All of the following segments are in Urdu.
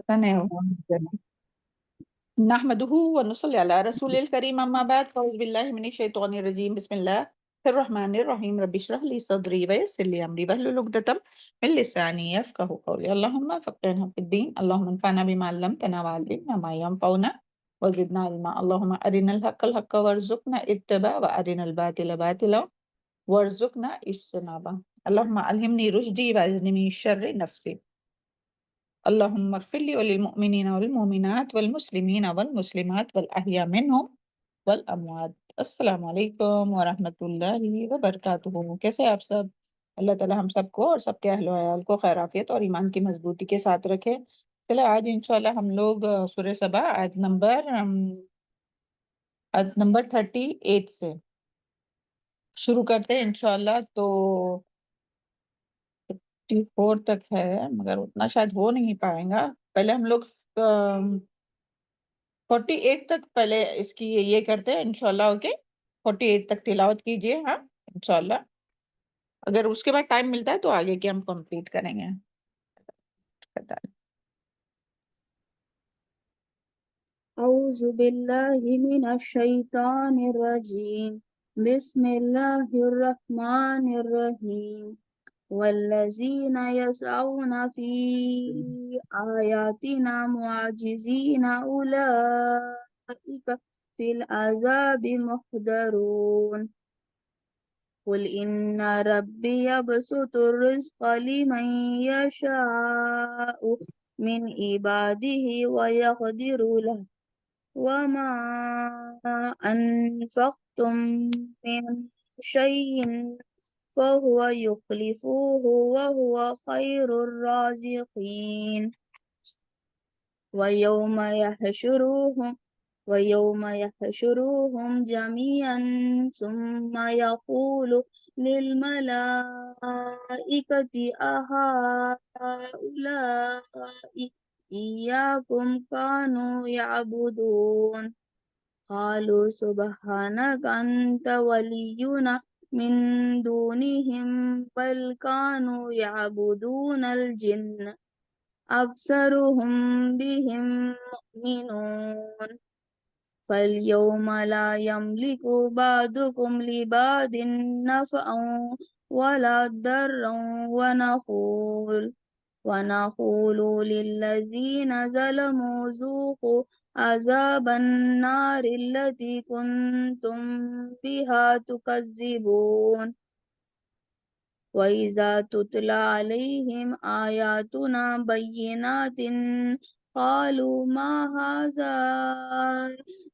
پتہ نہیں نحمدہ ونصلی علی رسول الکریم اما بعد فاعوذ باللہ من الشیطان الرجیم بسم اللہ الرحمن الرحیم رب اشرح لی صدری ویسر لی امری واحلل عقدۃ من لسانی یفقہوا قولی اللہم فقہنا فی الدین اللہم انفعنا بما علمتنا وعلمنا ما ينفعنا وزدنا علما اللہم ارنا الحق حقا وارزقنا اتباعہ وارنا الباطل باطلا وارزقنا اجتنابہ اللہم الہمنی رشدی واعذنی من شر نفسی اللہم اغفر لی وللمؤمنین والمؤمنات والمسلمین والمسلمات والاحیاء منہم والاموات۔ السلام علیکم ورحمۃ اللہ وبرکاتہ۔ کیسے ہیں آپ سب؟ اللہ تعالی ہم سب کو اور سب کے اہل و عیال کو خیر عافیت اور ایمان کی مضبوطی کے ساتھ رکھے۔ چلے آج انشاءاللہ ہم لوگ سورہ سبا آیت نمبر 38 سے شروع کرتے ہیں انشاءاللہ۔ تو 54 تک ہے مگر اتنا شاید ہو نہیں پائے گا۔ پہلے ہم لوگ 48 تک پہلے اس کی یہ کرتے ہیں انشاءاللہ۔ اوکے 48 تک تلاوت کیجئے۔ ہاں انشاءاللہ اگر اس کے بعد ٹائم ملتا ہے تو آگے کے ہم کمپلیٹ کریں گے۔ اعوذ باللہ من الشیطان الرجیم بسم اللہ الرحمن الرحیم والذین یسعون فی آیاتنا معاجزین اولئک فی العذاب محضرون قل ان ربی یبسط الرزق لمن یشاء من عباده ویقدر له وما أنفقتم من شيء فهو يخلفه وهو خير الرازقين ويوم يحشرهم جميعا ثم يقول للملائكة أهؤلاء إياكم كانوا يعبدون قالوا سبحانك أنت ولينا من دونهم بل كانوا يعبدون الجن أكثرهم بهم مؤمنون فاليوم لا يملك بعضكم لبعض نفعا ولا ضرا ونقول للذين ظلموا ذوقوا عذاب النار التي كنتم بها تكذبون وإذا تتلى عليهم آياتنا بينات قالوا ما هذا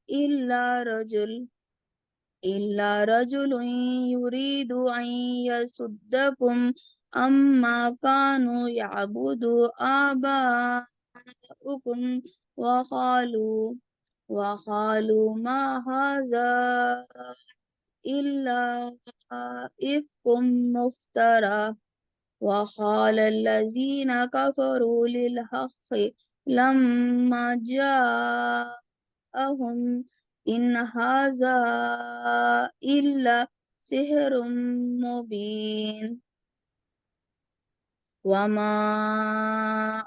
إلا رجل يريد أن يصدكم أما كانوا يعبد آباؤكم وقالوا ما هذا إلا إفك مفترى وقال الذين كفروا للحق لما جاءهم إن هذا إلا سحر مبين وما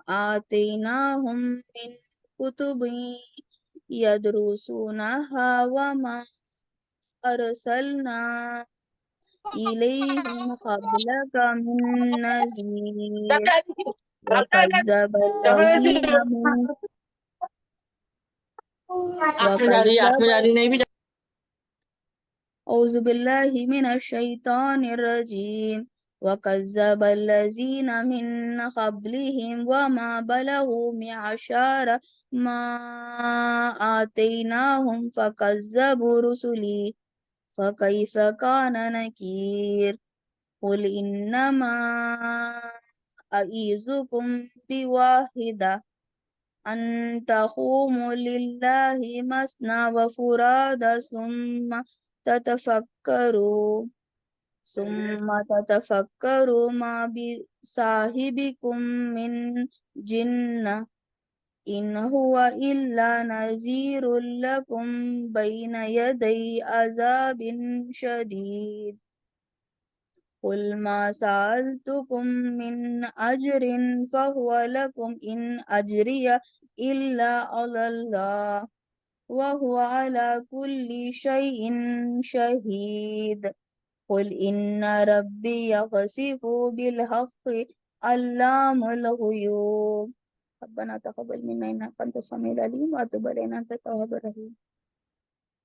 آتيناهم من كتب يدرسونها وما أرسلنا إليهم قبلك من نذير وكذب الذين من أعوذ بالله من الشيطان الرجيم وكذب الذين من قبلهم وما بلغوا معشار ما آتيناهم فكذبوا رسلي فكيف كان نكير قل إنما أعظكم بواحدة أن تقوموا لله مثنى وفرادى ثم تتفكروا ما بصاحبكم من جنة إن هو إلا نذير لكم بين يدي عذاب شديد قل ما سألتكم من أجر فهو لكم إن أجري إلا على الله وهو على كل شيء شهيد قل إن ربي يخسف بالحق علام الغيوب ربنا تقبل منا إنك أنت السميع العليم وتب علينا أنت التواب الرحيم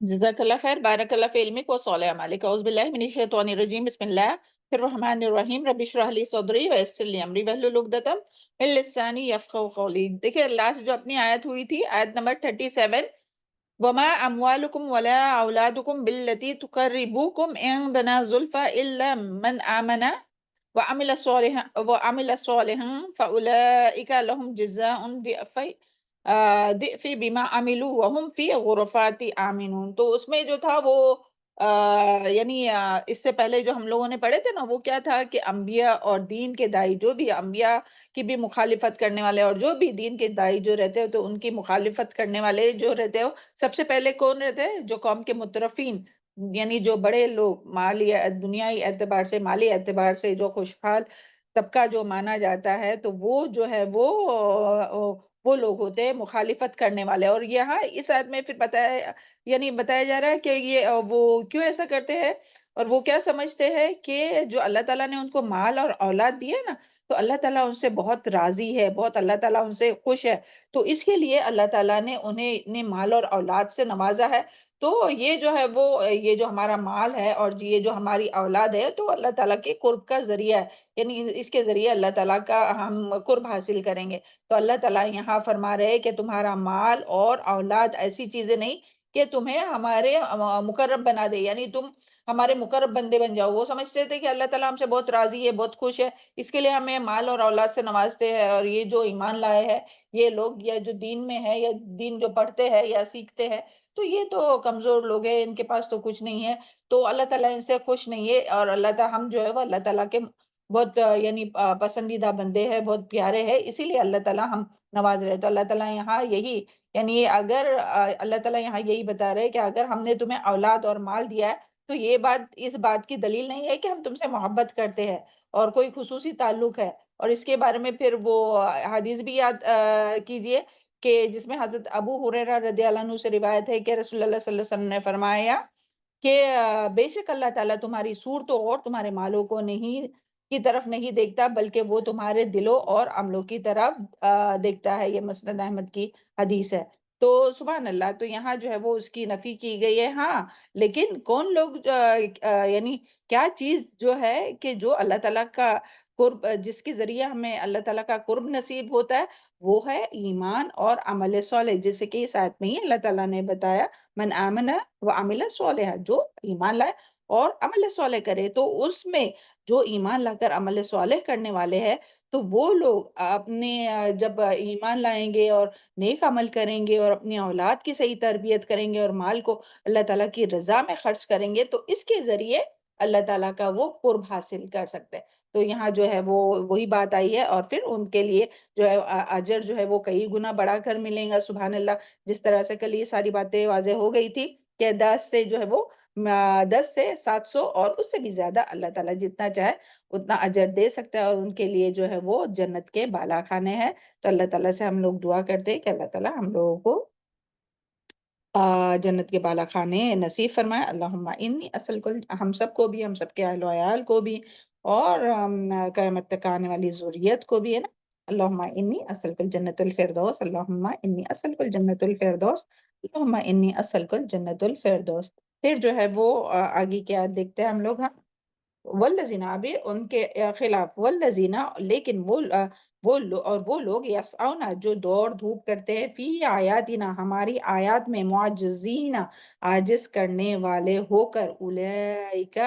جزاک اللہ خیر، بارک اللہ فی علمک و صالح عملک، اعوذ باللہ من الشیطان الرجیم، بسم اللہ الرحمن الرحیم، رب اشرح لی صدری ویسر لی امری واحلل عقدۃ من لسانی یفقہوا قولی۔ دیکھیں لاسٹ جو اپنی آیت ہوئی تھی، آیت نمبر 37، وما اموالکم ولا اولادکم باللتی تقربوکم عندنا زلفى الا من آمن وعمل صالحا فاولئک لهم جزاء ضعف بما عملوا وهم فی غرفات آمنون۔ تو اس میں جو تھا وہ یعنی اس سے پہلے جو ہم لوگوں نے پڑھے تھے نا، وہ کیا تھا کہ انبیاء اور دین کے دائی، جو بھی انبیاء کی بھی مخالفت کرنے والے اور جو بھی دین کے دائی جو رہتے ہو، تو ان کی مخالفت کرنے والے جو رہتے ہو، سب سے پہلے کون رہتے ہیں؟ جو قوم کے مترفین، یعنی جو بڑے لوگ، مالی دنیائی اعتبار سے، مالی اعتبار سے جو خوشحال طبقہ جو مانا جاتا ہے، تو وہ جو ہے وہ لوگ ہوتے ہیں مخالفت کرنے والے۔ اور یہاں اس آیت میں پھر بتایا جا رہا ہے کہ یہ وہ کیوں ایسا کرتے ہیں، اور وہ کیا سمجھتے ہیں کہ جو اللہ تعالیٰ نے ان کو مال اور اولاد دیے نا، تو اللہ تعالیٰ ان سے بہت راضی ہے، بہت اللہ تعالیٰ ان سے خوش ہے، تو اس کے لیے اللہ تعالیٰ نے انہیں اتنے مال اور اولاد سے نوازا ہے۔ تو یہ جو ہے وہ یہ جو ہمارا مال ہے اور یہ جو ہماری اولاد ہے، تو اللہ تعالیٰ کے قرب کا ذریعہ ہے، یعنی اس کے ذریعے اللہ تعالیٰ کا ہم قرب حاصل کریں گے۔ تو اللہ تعالیٰ یہاں فرما رہے کہ تمہارا مال اور اولاد ایسی چیزیں نہیں کہ تمہیں ہمارے مقرب بنا دے، یعنی تم ہمارے مقرب بندے بن جاؤ۔ وہ سمجھتے تھے کہ اللہ تعالیٰ ہم سے بہت راضی ہے، بہت خوش ہے، اس کے لیے ہمیں مال اور اولاد سے نوازتے ہیں۔ اور یہ جو ایمان لائے ہیں یہ لوگ، یا جو دین میں ہے، یا دین جو پڑھتے ہیں یا سیکھتے ہیں، تو یہ تو کمزور لوگ ہیں، ان کے پاس تو کچھ نہیں ہے، تو اللہ تعالیٰ ان سے خوش نہیں ہے۔ اور اللہ تعالیٰ ہم جو ہے وہ اللہ تعالیٰ کے بہت یعنی پسندیدہ بندے ہیں، بہت پیارے ہیں، اسی لیے اللہ تعالیٰ ہم نواز رہے۔ تو اللہ تعالیٰ یہاں یہی، یعنی اگر اللہ تعالیٰ یہاں یہی بتا رہے کہ اگر ہم نے تمہیں اولاد اور مال دیا ہے، تو یہ بات اس بات کی دلیل نہیں ہے کہ ہم تم سے محبت کرتے ہیں اور کوئی خصوصی تعلق ہے۔ اور اس کے بارے میں پھر وہ حدیث بھی یاد کیجئے کہ جس میں حضرت ابو ہریرہ رضی اللہ عنہ سے روایت ہے کہ رسول اللہ صلی اللہ علیہ وسلم نے فرمایا کہ بے شک اللہ تعالیٰ تمہاری صورتوں اور تمہارے مالوں کو نہیں کی طرف نہیں دیکھتا، بلکہ وہ تمہارے دلوں اور عملوں کی طرف دیکھتا ہے۔ یہ مسند احمد کی حدیث ہے۔ تو سبحان اللہ، تو یہاں جو ہے وہ اس کی نفی کی گئی ہے۔ ہاں، لیکن کون لوگ یعنی کیا چیز جو ہے کہ جو اللہ تعالیٰ کا قرب، جس کے ذریعے ہمیں اللہ تعالیٰ کا قرب نصیب ہوتا ہے، وہ ہے ایمان اور عمل صالح، جیسے کہ اس آیت میں ہی اللہ تعالیٰ نے بتایا، من آمن وعمل صالحا، جو ایمان لائے اور عمل صالح کرے۔ تو اس میں جو ایمان لا کر عمل صالح کرنے والے ہیں، تو وہ لوگ اپنے جب ایمان لائیں گے اور نیک عمل کریں گے اور اپنی اولاد کی صحیح تربیت کریں گے اور مال کو اللہ تعالیٰ کی رضا میں خرچ کریں گے، تو اس کے ذریعے اللہ تعالیٰ کا وہ قرب حاصل کر سکتے ہیں۔ تو یہاں جو ہے وہ وہی بات آئی ہے، اور پھر ان کے لیے جو ہے اجر جو ہے وہ کئی گنا بڑھا کر ملیں گا۔ سبحان اللہ، جس طرح سے کل یہ ساری باتیں واضح ہو گئی تھی کہ 10 سے جو ہے وہ 10 سے 700 اور اس سے بھی زیادہ اللہ تعالیٰ جتنا چاہے اتنا اجر دے سکتا ہے، اور ان کے لیے جو ہے وہ جنت کے بالا خانے ہیں۔ تو اللہ تعالیٰ سے ہم لوگ دعا کرتے ہیں کہ اللہ تعالیٰ ہم لوگوں کو جنت کے بالا خانے نصیب فرمائے۔ اللہم انی اصل کل، ہم سب کو بھی، ہم سب کے اہل و عیال کو بھی، اور قیامت تک آنے والی ذریت کو بھی، ہے نا۔ اللہم انی اصل کل جنت الفردوس، اللہم انی اصل کل جنت الفردوس، اللہم انی اصل کل جنت الفردوس۔ پھر جو ہے وہ آگے کیا دیکھتے ہیں ہم لوگ، ہاں، والذین بھی ان کے خلاف، والذین لیکن وہ لوگ یسعون جو دوڑ دھوپ کرتے ہیں، فی آیاتنا ہماری آیات میں، معجزین عاجز کرنے والے ہو کر، اولئک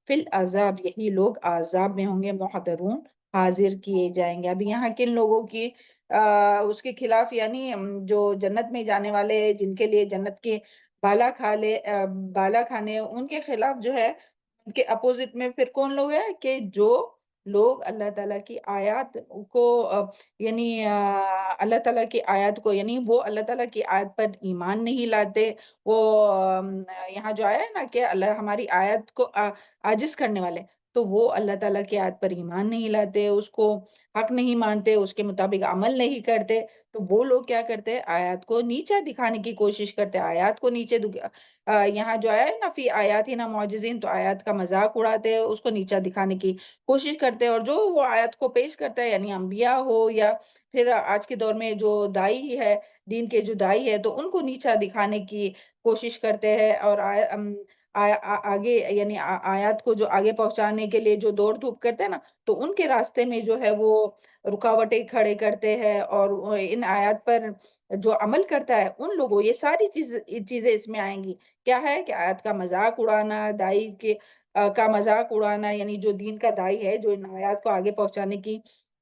فی العذاب یہی لوگ عذاب میں ہوں گے، محضرون حاضر کیے جائیں گے۔ اب یہاں کن لوگوں کی اس کے خلاف، یعنی جو جنت میں جانے والے، جن کے لیے جنت کے بالا کھانے، ان کے خلاف جو ہے، ان کے اپوزٹ میں پھر کون لوگ ہیں کہ جو لوگ اللہ تعالیٰ کی آیات کو یعنی اللہ تعالیٰ کی آیات کو، یعنی وہ اللہ تعالیٰ کی آیت پر ایمان نہیں لاتے، وہ یہاں جو آیا ہے نا کہ اللہ ہماری آیت کو عاجز کرنے والے، تو وہ اللہ تعالیٰ کی آیت پر ایمان نہیں لاتے، اس کو حق نہیں مانتے، اس کے مطابق عمل نہیں کرتے، تو وہ لوگ کیا کرتے ہیں؟ آیات کو نیچا دکھانے کی کوشش کرتے ہیں، آیات کو نیچے یہاں جو آیا ہے نا فی آیات ہی نا معجزین، تو آیات کا مذاق اڑاتے ہیں، اس کو نیچا دکھانے کی کوشش کرتے ہیں، اور جو وہ آیات کو پیش کرتا ہے یعنی انبیاء ہو یا پھر آج کے دور میں جو دائی ہے، دین کے جو دائی ہے، تو ان کو نیچا دکھانے کی کوشش کرتے ہیں، اور آگے یعنی آیات کو جو آگے پہنچانے کے لیے جو دوڑ دھوپ کرتے ہیں نا، تو ان کے راستے میں جو ہے وہ رکاوٹیں کھڑے کرتے ہیں، اور ان آیات پر جو عمل کرتا ہے ان لوگوں، یہ ساری چیزیں اس میں آئیں گی۔ کیا ہے کہ آیات کا مذاق اڑانا، دائی کے کا مذاق اڑانا، یعنی جو دین کا دائی ہے جو ان آیات کو آگے پہنچانے کی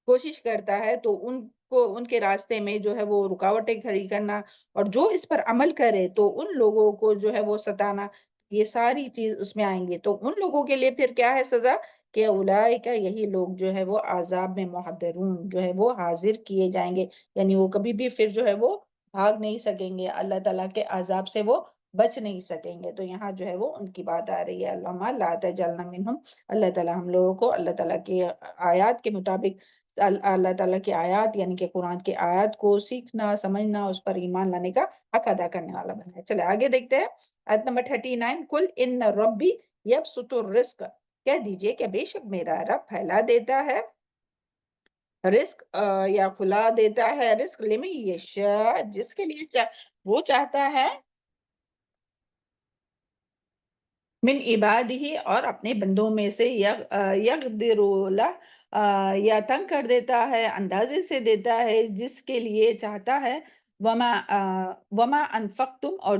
کوشش کرتا ہے، تو ان کو ان کے راستے میں جو ہے وہ رکاوٹیں کھڑی کرنا، اور جو اس پر عمل کرے تو ان لوگوں کو جو ہے وہ ستانا، یہ ساری چیز اس میں آئیں گے۔ تو ان لوگوں کے لیے پھر کیا ہے سزا؟ کہ اولئک، یہی لوگ جو ہے وہ عذاب میں محضرون، جو ہے وہ حاضر کیے جائیں گے، یعنی وہ کبھی بھی پھر جو ہے وہ بھاگ نہیں سکیں گے، اللہ تعالیٰ کے عذاب سے وہ بچ نہیں سکیں گے۔ تو یہاں جو ہے وہ ان کی بات آ رہی ہے، اللہم لا تجعلنا منہم، اللہ تعالیٰ ہم لوگوں کو اللہ تعالیٰ کی آیات کے مطابق، اللہ تعالیٰ کی آیات یعنی کہ قرآن کی آیات کو سیکھنا، سمجھنا، اس پر ایمان لانے کا حق ادا کرنے والا بنائے۔ چلے آگے دیکھتے ہیں آیت نمبر 39، کل ان ربی یبسط الرزق، کہہ دیجئے کہ بے شک میرا رب پھیلا دیتا ہے رزق، یا کھلا دیتا ہے رزق، لمن یشاء، جس کے لیے وہ چاہتا ہے، من عبادہ، اور اپنے بندوں میں سے، یقدر له، یا تنگ کر دیتا ہے، اندازے سے دیتا ہے جس کے لیے چاہتا ہے، وما انفقتم، اور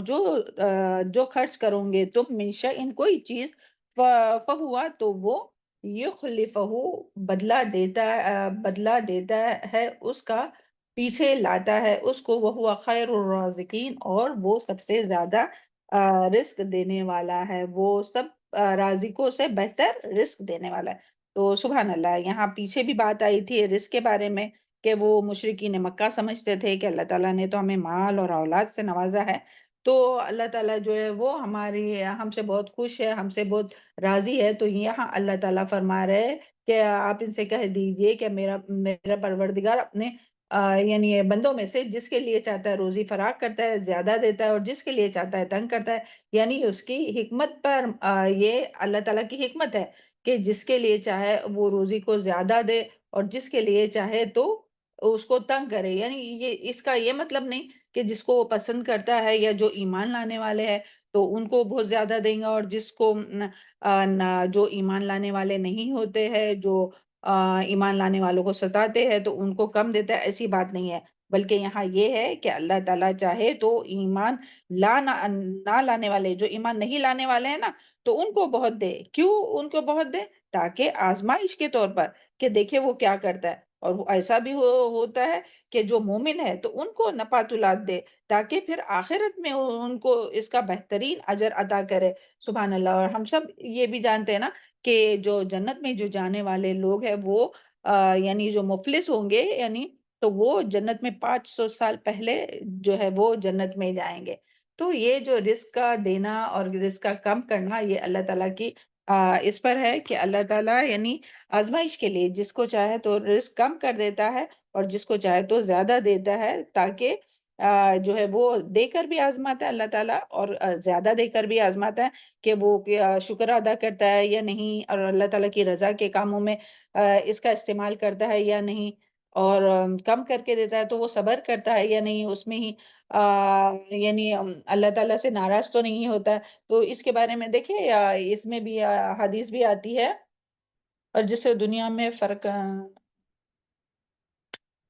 جو خرچ کرو گے تم، من شیء، کوئی چیز، فہوا، تو وہ یخلفہ، بدلہ دیتا ہے اس کا، پیچھے لاتا ہے اس کو، وہو خیر الرازقین، اور وہ سب سے زیادہ رزق دینے والا ہے، وہ سب رازقوں سے بہتر رزق دینے والا ہے۔ تو سبحان اللہ، یہاں پیچھے بھی بات آئی تھی رزق کے بارے میں، کہ وہ مشرکین مکہ سمجھتے تھے کہ اللہ تعالیٰ نے تو ہمیں مال اور اولاد سے نوازا ہے، تو اللہ تعالیٰ جو ہے وہ ہم سے بہت خوش ہے، ہم سے بہت راضی ہے۔ تو یہاں اللہ تعالیٰ فرما رہے ہیں کہ آپ ان سے کہہ دیجئے کہ میرا پروردگار اپنے یعنی بندوں میں سے جس کے لیے چاہتا ہے روزی فراخ کرتا ہے، زیادہ دیتا ہے، اور جس کے لیے چاہتا ہے تنگ کرتا ہے، یعنی اس کی حکمت پر یہ اللہ تعالیٰ کی حکمت ہے کہ جس کے لیے چاہے وہ روزی کو زیادہ دے، اور جس کے لیے چاہے تو اس کو تنگ کرے، یعنی اس کا یہ مطلب نہیں کہ جس کو وہ پسند کرتا ہے یا جو ایمان لانے والے ہیں تو ان کو بہت زیادہ دیں گا، اور جس کو جو ایمان لانے والے نہیں ہوتے ہیں، جو ایمان لانے والوں کو ستاتے ہیں تو ان کو کم دیتا ہے، ایسی بات نہیں ہے، بلکہ یہاں یہ ہے کہ اللہ تعالیٰ چاہے تو ایمان نہ لانے والے، جو ایمان نہیں لانے والے ہیں نا، تو ان کو بہت دے۔ کیوں ان کو بہت دے؟ تاکہ آزمائش کے طور پر، کہ دیکھے وہ کیا کرتا ہے، اور وہ ایسا بھی ہوتا ہے کہ جو مومن ہے تو ان کو نپاتولات دے، تاکہ پھر آخرت میں ان کو اس کا بہترین اجر عطا کرے۔ سبحان اللہ، اور ہم سب یہ بھی جانتے ہیں نا کہ جو جنت میں جو جانے والے لوگ ہیں وہ یعنی جو مفلس ہوں گے، یعنی تو وہ جنت میں 500 سال پہلے جو ہے وہ جنت میں جائیں گے۔ تو یہ جو رزق کا دینا اور رزق کا کم کرنا، یہ اللہ تعالیٰ کی اس پر ہے کہ اللہ تعالیٰ یعنی آزمائش کے لیے جس کو چاہے تو رزق کم کر دیتا ہے، اور جس کو چاہے تو زیادہ دیتا ہے، تاکہ جو ہے وہ دے کر بھی آزماتا ہے اللہ تعالیٰ، اور زیادہ دے کر بھی آزماتا ہے کہ وہ شکر ادا کرتا ہے یا نہیں، اور اللہ تعالیٰ کی رضا کے کاموں میں اس کا استعمال کرتا ہے یا نہیں، اور کم کر کے دیتا ہے تو وہ صبر کرتا ہے یا نہیں، اس میں ہی یعنی اللہ تعالیٰ سے ناراض تو نہیں ہوتا ہے۔ تو اس کے بارے میں دیکھیں، اس میں بھی حدیث بھی آتی ہے، اور جس سے دنیا میں فرق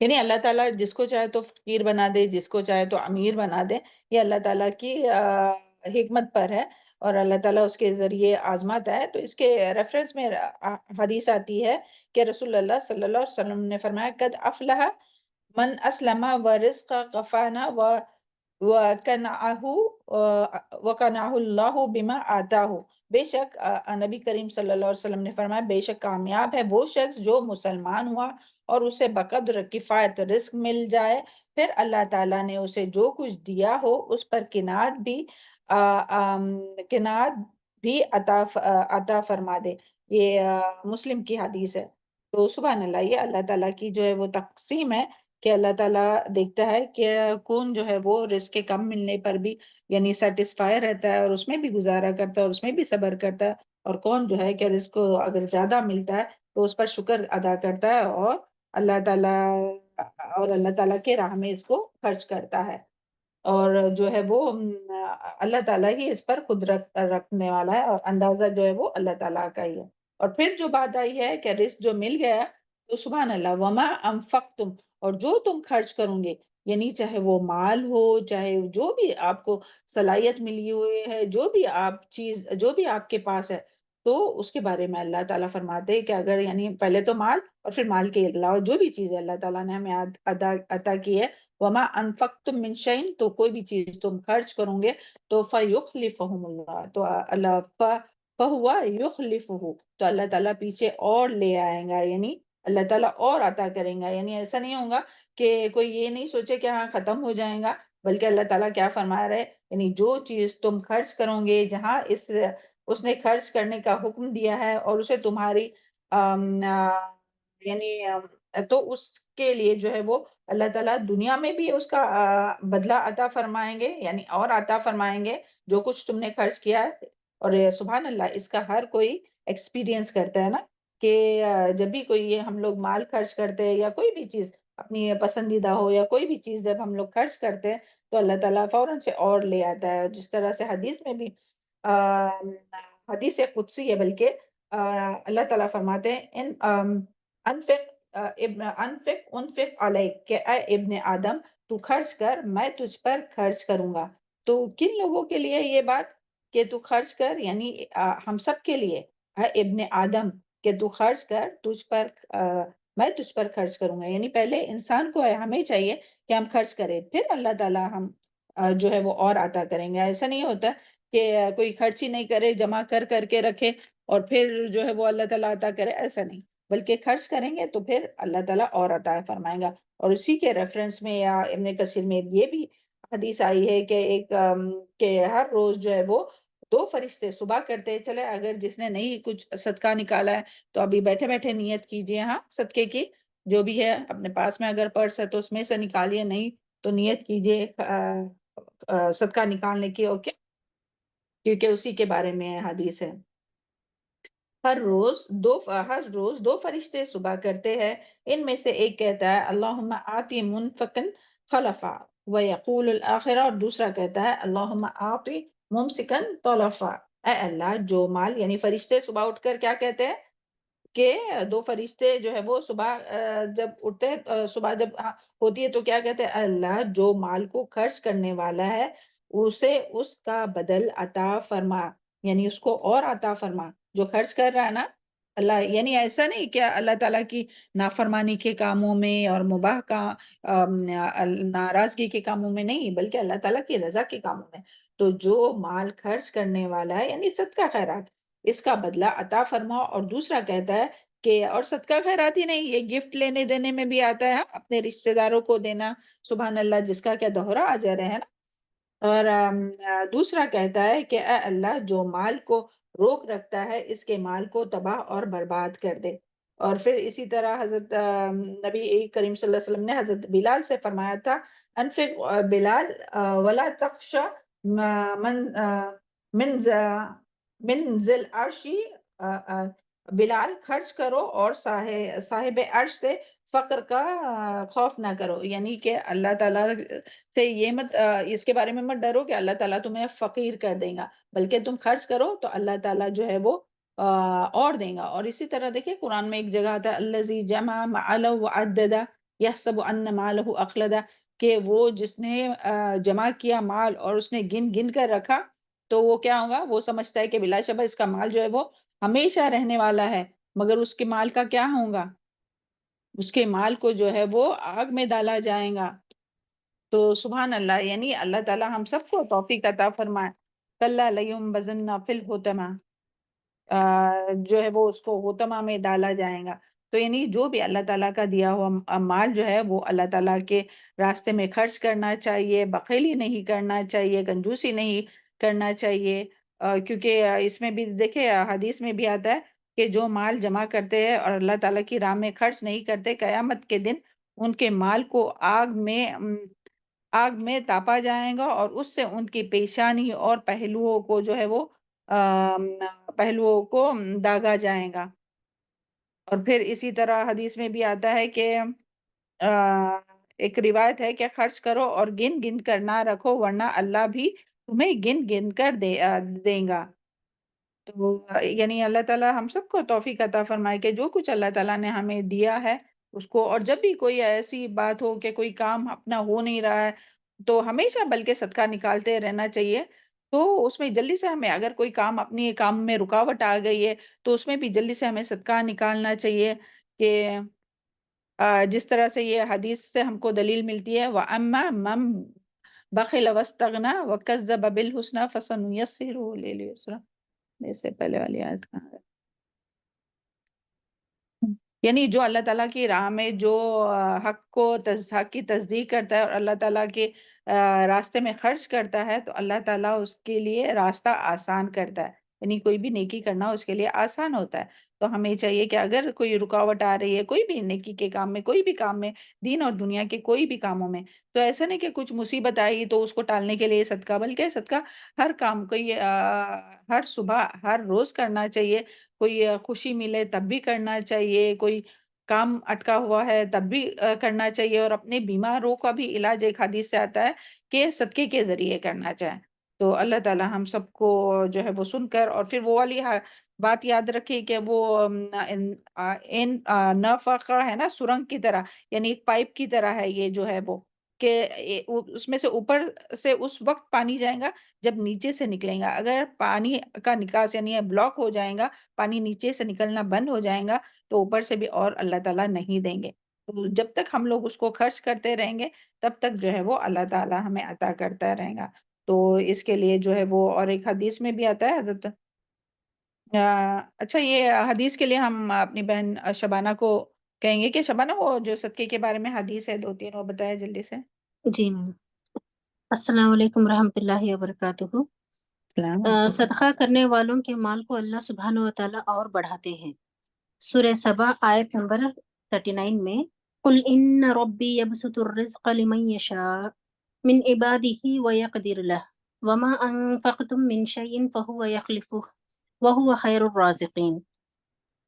یعنی اللہ تعالیٰ جس کو چاہے تو فقیر بنا دے، جس کو چاہے تو امیر بنا دے، یہ اللہ تعالیٰ کی حکمت پر ہے، اور اللہ تعالیٰ اس کے ذریعے آزماتا ہے۔ تو اس کے ریفرنس میں حدیث آتی ہے کہ رسول اللہ صلی اللہ علیہ وسلم نے فرمایا، قد افلح من اسلم ورزق کفانا وقنعہ اللہ بما آتاہ، بے شک نبی کریم صلی اللہ علیہ وسلم نے فرمایا، بے شک کامیاب ہے وہ شخص جو مسلمان ہوا اور اسے بقدر کفایت رزق مل جائے، پھر اللہ تعالیٰ نے اسے جو کچھ دیا ہو اس پر کنات بھی عطا فرما دے۔ یہ مسلم کی حدیث ہے. تو سبحان اللہ، یہ اللہ تعالیٰ کی جو ہے وہ تقسیم ہے کہ اللہ تعالیٰ دیکھتا ہے کہ کون جو ہے وہ رزق کے کم ملنے پر بھی یعنی سیٹسفائی رہتا ہے اور اس میں بھی گزارا کرتا ہے اور اس میں بھی صبر کرتا ہے، اور کون جو ہے کہ رزق کو اگر زیادہ ملتا ہے تو اس پر شکر ادا کرتا ہے اور اللہ تعالیٰ کے راہ میں اس کو خرچ کرتا ہے. اور جو ہے وہ اللہ تعالیٰ ہی اس پر قدرت رکھنے والا ہے اور اندازہ جو ہے وہ اللہ تعالیٰ کا ہی ہے. اور پھر جو بات آئی ہے کہ رزق جو مل گیا تو سبحان اللہ، وما انفقتم، اور جو تم خرچ کروں گے یعنی چاہے وہ مال ہو، چاہے جو بھی آپ کو صلاحیت ملی ہوئی ہے، جو بھی آپ کے پاس ہے، تو اس کے بارے میں اللہ تعالیٰ فرماتے ہیں کہ اگر یعنی پہلے تو مال اور پھر مال کے علاوہ جو بھی چیز اللہ تعالیٰ نے ہمیں عطا کی ہے، وما انفقتم من شيء، تو کوئی بھی چیز تم خرچ کرو گے تو فیخلفہم اللہ، تو اللہ فہو یخلفہ، تو اللہ تعالیٰ پیچھے اور لے آئیں گا، یعنی اللہ تعالیٰ اور عطا کریں گا. یعنی ایسا نہیں ہوگا کہ کوئی یہ نہیں سوچے کہ ہاں ختم ہو جائیں گا، بلکہ اللہ تعالیٰ کیا فرما رہے، یعنی جو چیز تم خرچ کرو گے جہاں اس نے خرچ کرنے کا حکم دیا ہے اور اسے تمہاری یعنی تو اس کے لیے جو ہے وہ اللہ تعالیٰ دنیا میں بھی اس کا بدلہ عطا فرمائیں گے، یعنی اور عطا فرمائیں گے جو کچھ تم نے خرچ کیا ہے. اور سبحان اللہ، اس کا ہر کوئی ایکسپیرینس کرتا ہے نا کہ جب بھی کوئی یہ ہم لوگ مال خرچ کرتے ہیں یا کوئی بھی چیز اپنی پسندیدہ ہو یا کوئی بھی چیز جب ہم لوگ خرچ کرتے ہیں تو اللہ تعالیٰ فوراً سے اور لے آتا ہے. جس طرح سے حدیث میں بھی حدیث قدسی ہے، بلکہ اللہ تعالیٰ فرماتے ہیں انفق انفق علیک، کہ اے ابن آدم تو خرچ کر، میں تجھ پر خرچ کروں گا. تو کن لوگوں کے لیے یہ بات کہ تو خرچ کر، یعنی ہم سب کے لیے، اے ابن آدم کہ تو خرچ کر، میں تجھ پر خرچ کروں گا. یعنی پہلے انسان کو ہمیں چاہیے کہ ہم خرچ کریں، پھر اللہ تعالیٰ ہم جو ہے وہ اور عطا کریں گے. ایسا نہیں ہوتا کہ کوئی خرچ ہی نہیں کرے، جمع کر کر کے رکھے اور پھر جو ہے وہ اللہ تعالیٰ عطا کرے، ایسا نہیں، بلکہ خرچ کریں گے تو پھر اللہ تعالیٰ اور عطا فرمائیں گا. اور اسی کے ریفرنس میں یا ابن کثیر میں یہ بھی حدیث آئی ہے کہ کہ ہر روز جو ہے وہ 2 فرشتے صبح کرتے چلے، اگر جس نے نہیں کچھ صدقہ نکالا ہے تو ابھی بیٹھے بیٹھے نیت کیجئے ہاں صدقے کی، جو بھی ہے اپنے پاس میں اگر پرس ہے تو اس میں سے نکالیے، نہیں تو نیت کیجئے صدقہ نکالنے کی، اوکے، کیونکہ اسی کے بارے میں حدیث ہے. ہر روز 2 فرشتے صبح کرتے ہیں، ان میں سے ایک کہتا ہے اللہم آتی منفقن خلفا ویقول الآخرہ، اور دوسرا کہتا ہے اللہم آتی ممسکن طلفا، اے اللہ جو مال، یعنی فرشتے صبح اٹھ کر کیا کہتے ہیں کہ 2 فرشتے جو ہے وہ صبح جب اٹھتے ہیں، صبح جب ہوتی ہے تو کیا کہتے ہیں، اللہ جو مال کو خرچ کرنے والا ہے اسے اس کا بدل عطا فرما، یعنی اس کو اور عطا فرما جو خرچ کر رہا ہے نا اللہ. یعنی ایسا نہیں کہ اللہ تعالیٰ کی نافرمانی کے کاموں میں اور مباح کا ناراضگی کے کاموں میں نہیں، بلکہ اللہ تعالیٰ کی رضا کے کاموں میں. تو جو مال خرچ کرنے والا ہے یعنی صدقہ خیرات، اس کا بدلہ عطا فرما. اور دوسرا کہتا ہے کہ اور صدقہ خیرات ہی نہیں، یہ گفٹ لینے دینے میں بھی آتا ہے، اپنے رشتہ داروں کو دینا، سبحان اللہ، جس کا کیا دوہرا اجر ہے نا. اور دوسرا کہتا ہے کہ اے اللہ جو مال کو روک رکھتا ہے اس کے مال کو تباہ اور برباد کر دے. اور پھر اسی طرح حضرت نبی کریم صلی اللہ علیہ وسلم نے حضرت بلال سے فرمایا تھا انفق بلال ولا تخش من من من ذل عرشی، بلال خرچ کرو اور صاحب عرش سے فقر کا خوف نہ کرو. یعنی کہ اللہ تعالیٰ سے یہ مت اس کے بارے میں مت ڈرو کہ اللہ تعالیٰ تمہیں فقیر کر دے گا، بلکہ تم خرچ کرو تو اللہ تعالیٰ جو ہے وہ اور دے گا. اور اسی طرح دیکھیں قرآن میں ایک جگہ آتا ہے الذی جمع مالا وعددا یحسب ان مالہ اخلدا، کہ وہ جس نے جمع کیا مال اور اس نے گن گن کر رکھا تو وہ کیا ہوگا، وہ سمجھتا ہے کہ بلا شبہ اس کا مال جو ہے وہ ہمیشہ رہنے والا ہے، مگر اس کے مال کا کیا ہوگا، اس کے مال کو جو ہے وہ آگ میں ڈالا جائے گا. تو سبحان اللہ، یعنی اللہ تعالیٰ ہم سب کو توفیق عطا فرمائے. کلا لیمبذن فی الحطمہ، جو ہے وہ اس کو حطمہ میں ڈالا جائے گا. تو یعنی جو بھی اللہ تعالیٰ کا دیا ہوا مال جو ہے وہ اللہ تعالیٰ کے راستے میں خرچ کرنا چاہیے، بخیلی نہیں کرنا چاہیے، کنجوسی نہیں کرنا چاہیے. کیونکہ اس میں بھی دیکھیں حدیث میں بھی آتا ہے کہ جو مال جمع کرتے ہیں اور اللہ تعالیٰ کی راہ میں خرچ نہیں کرتے، قیامت کے دن ان کے مال کو آگ میں تاپا جائے گا اور اس سے ان کی پیشانی اور پہلوؤں کو جو ہے وہ پہلوؤں کو داغا جائے گا۔ اور پھر اسی طرح حدیث میں بھی آتا ہے کہ ایک روایت ہے کہ خرچ کرو اور گن گن کر نہ رکھو ورنہ اللہ بھی تمہیں گن گن کر دیں گا۔ تو یعنی اللہ تعالیٰ ہم سب کو توفیق عطا فرمائے کہ جو کچھ اللہ تعالیٰ نے ہمیں دیا ہے اس کو، اور جب بھی کوئی ایسی بات ہو کہ کوئی کام اپنا ہو نہیں رہا ہے تو ہمیشہ بلکہ صدقہ نکالتے رہنا چاہیے۔ تو اس میں جلدی سے ہمیں اگر کوئی کام اپنی کام میں رکاوٹ آ گئی ہے تو اس میں بھی جلدی سے ہمیں صدقہ نکالنا چاہیے کہ جس طرح سے یہ حدیث سے ہم کو دلیل ملتی ہے وَأَمَّا مَن بَخِلَ وَاسْتَغْنَىٰ وَكَذَّبَ بِالْحُسْنَىٰ فَسَنُيَسِّرُهُ لِلْيُسْرَىٰ۔ اس سے پہلے والی آیت کہاں ہے؟ یعنی جو اللہ تعالیٰ کی راہ میں جو حق کی تصدیق کرتا ہے اور اللہ تعالیٰ کے راستے میں خرچ کرتا ہے تو اللہ تعالیٰ اس کے لیے راستہ آسان کرتا ہے، یعنی کوئی بھی نیکی کرنا اس کے لیے آسان ہوتا ہے۔ تو ہمیں چاہیے کہ اگر کوئی رکاوٹ آ رہی ہے کوئی بھی نیکی کے کام میں، کوئی بھی کام میں، دین اور دنیا کے کوئی بھی کاموں میں، تو ایسا نہیں کہ کچھ مصیبت آئی تو اس کو ٹالنے کے لیے صدقہ، بلکہ صدقہ ہر کام کو ہر صبح ہر روز کرنا چاہیے۔ کوئی خوشی ملے تب بھی کرنا چاہیے، کوئی کام اٹکا ہوا ہے تب بھی کرنا چاہیے، اور اپنے بیماروں کا بھی علاج ایک حدیث سے آتا ہے کہ صدقے کے ذریعے کرنا چاہے۔ تو اللہ تعالی ہم سب کو جو ہے وہ سن کر، اور پھر وہ والی بات یاد رکھے کہ وہ نفقہ ہے نا، سرنگ کی طرح، یعنی ایک پائپ کی طرح ہے یہ جو ہے وہ، کہ اس میں سے اوپر سے اس وقت پانی جائے گا جب نیچے سے نکلے گا۔ اگر پانی کا نکاس یعنی بلاک ہو جائے گا، پانی نیچے سے نکلنا بند ہو جائے گا تو اوپر سے بھی اور اللہ تعالیٰ نہیں دیں گے۔ تو جب تک ہم لوگ اس کو خرچ کرتے رہیں گے تب تک جو ہے وہ اللہ تعالیٰ ہمیں عطا کرتا رہے گا۔ تو اس کے لیے جو ہے وہ، اور ایک حدیث میں بھی آتا ہے حضرت اچھا یہ حدیث کے لیے ہم اپنی بہن شبانہ کو کہیں گے کہ شبانہ وہ جو صدقے کے بارے میں حدیث ہے 2-3 وہ بتائے جلدی سے۔ جی میم، السلام علیکم ورحمۃ اللہ وبرکاتہ۔ السلام علیکم۔ صدقہ کرنے والوں کے مال کو اللہ سبحانہ و تعالیٰ اور بڑھاتے ہیں۔ سورہ سبا آیت نمبر 39 میں قل ان ربی یبسط الرزق لمن یشاء من عباده ویقدر له وما انفقتم من شیء فهو یخلفه وهو خیر الرازقین۔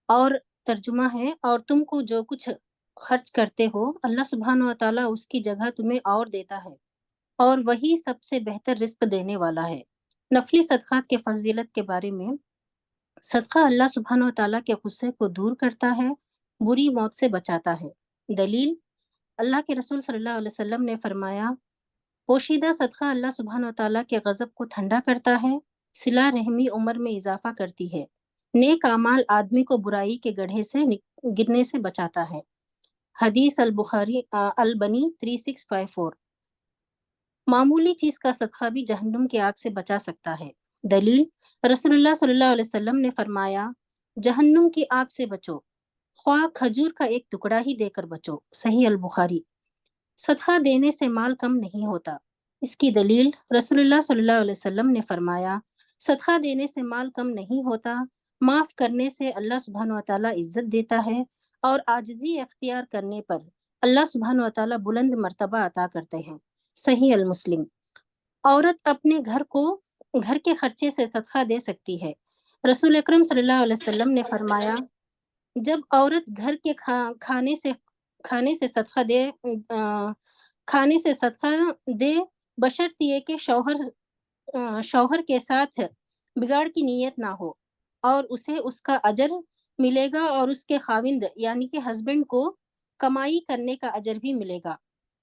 اور ترجمہ ہے، اور تم کو جو کچھ خرچ کرتے ہو اللہ سبحانہ و تعالیٰ اس کی جگہ تمہیں اور دیتا ہے، اور وہی سب سے بہتر رزق دینے والا ہے۔ نفلی صدقات کے فضیلت کے بارے میں، صدقہ اللہ سبحانہ و تعالیٰ کے غصے کو دور کرتا ہے، بری موت سے بچاتا ہے۔ دلیل، اللہ کے رسول صلی اللہ علیہ وسلم نے فرمایا، پوشیدہ صدقہ اللہ سبحانہ و تعالیٰ کے غضب کو ٹھنڈا کرتا ہے، صلہ رحمی عمر میں اضافہ کرتی ہے، نیک اعمال آدمی کو برائی کے گڑھے سے گرنے سے بچاتا ہے۔ حدیث البخاری البنی 3654۔ معمولی چیز کا صدقہ بھی جہنم کی آگ سے بچا سکتا ہے۔ دلیل، رسول اللہ صلی اللہ علیہ وسلم نے فرمایا، جہنم کی آگ سے بچو، خواہ کھجور کا ایک ٹکڑا ہی دے کر بچو۔ صحیح البخاری۔ صدقہ دینے سے مال کم نہیں ہوتا۔ اس کی دلیل، رسول اللہ صلی اللہ علیہ وسلم نے فرمایا، صدقہ دینے سے مال کم نہیں ہوتا، معاف کرنے سے اللہ سبحانہ و تعالیٰ عزت دیتا ہے، اور عاجزی اختیار کرنے پر اللہ سبحانہ و تعالیٰ بلند مرتبہ عطا کرتے ہیں۔ صحیح المسلم۔ عورت اپنے گھر کے خرچے سے صدقہ دے سکتی ہے۔ رسول اکرم صلی اللہ علیہ وسلم نے فرمایا، جب عورت گھر کے کھانے سے صدقہ دے بشرط یہ کہ شوہر کے ساتھ بگاڑ کی نیت نہ ہو، اور اسے اس کا اجر ملے گا، اور اس کے خاوند یعنی کہ ہسبینڈ کو کمائی کرنے کا اجر بھی ملے گا،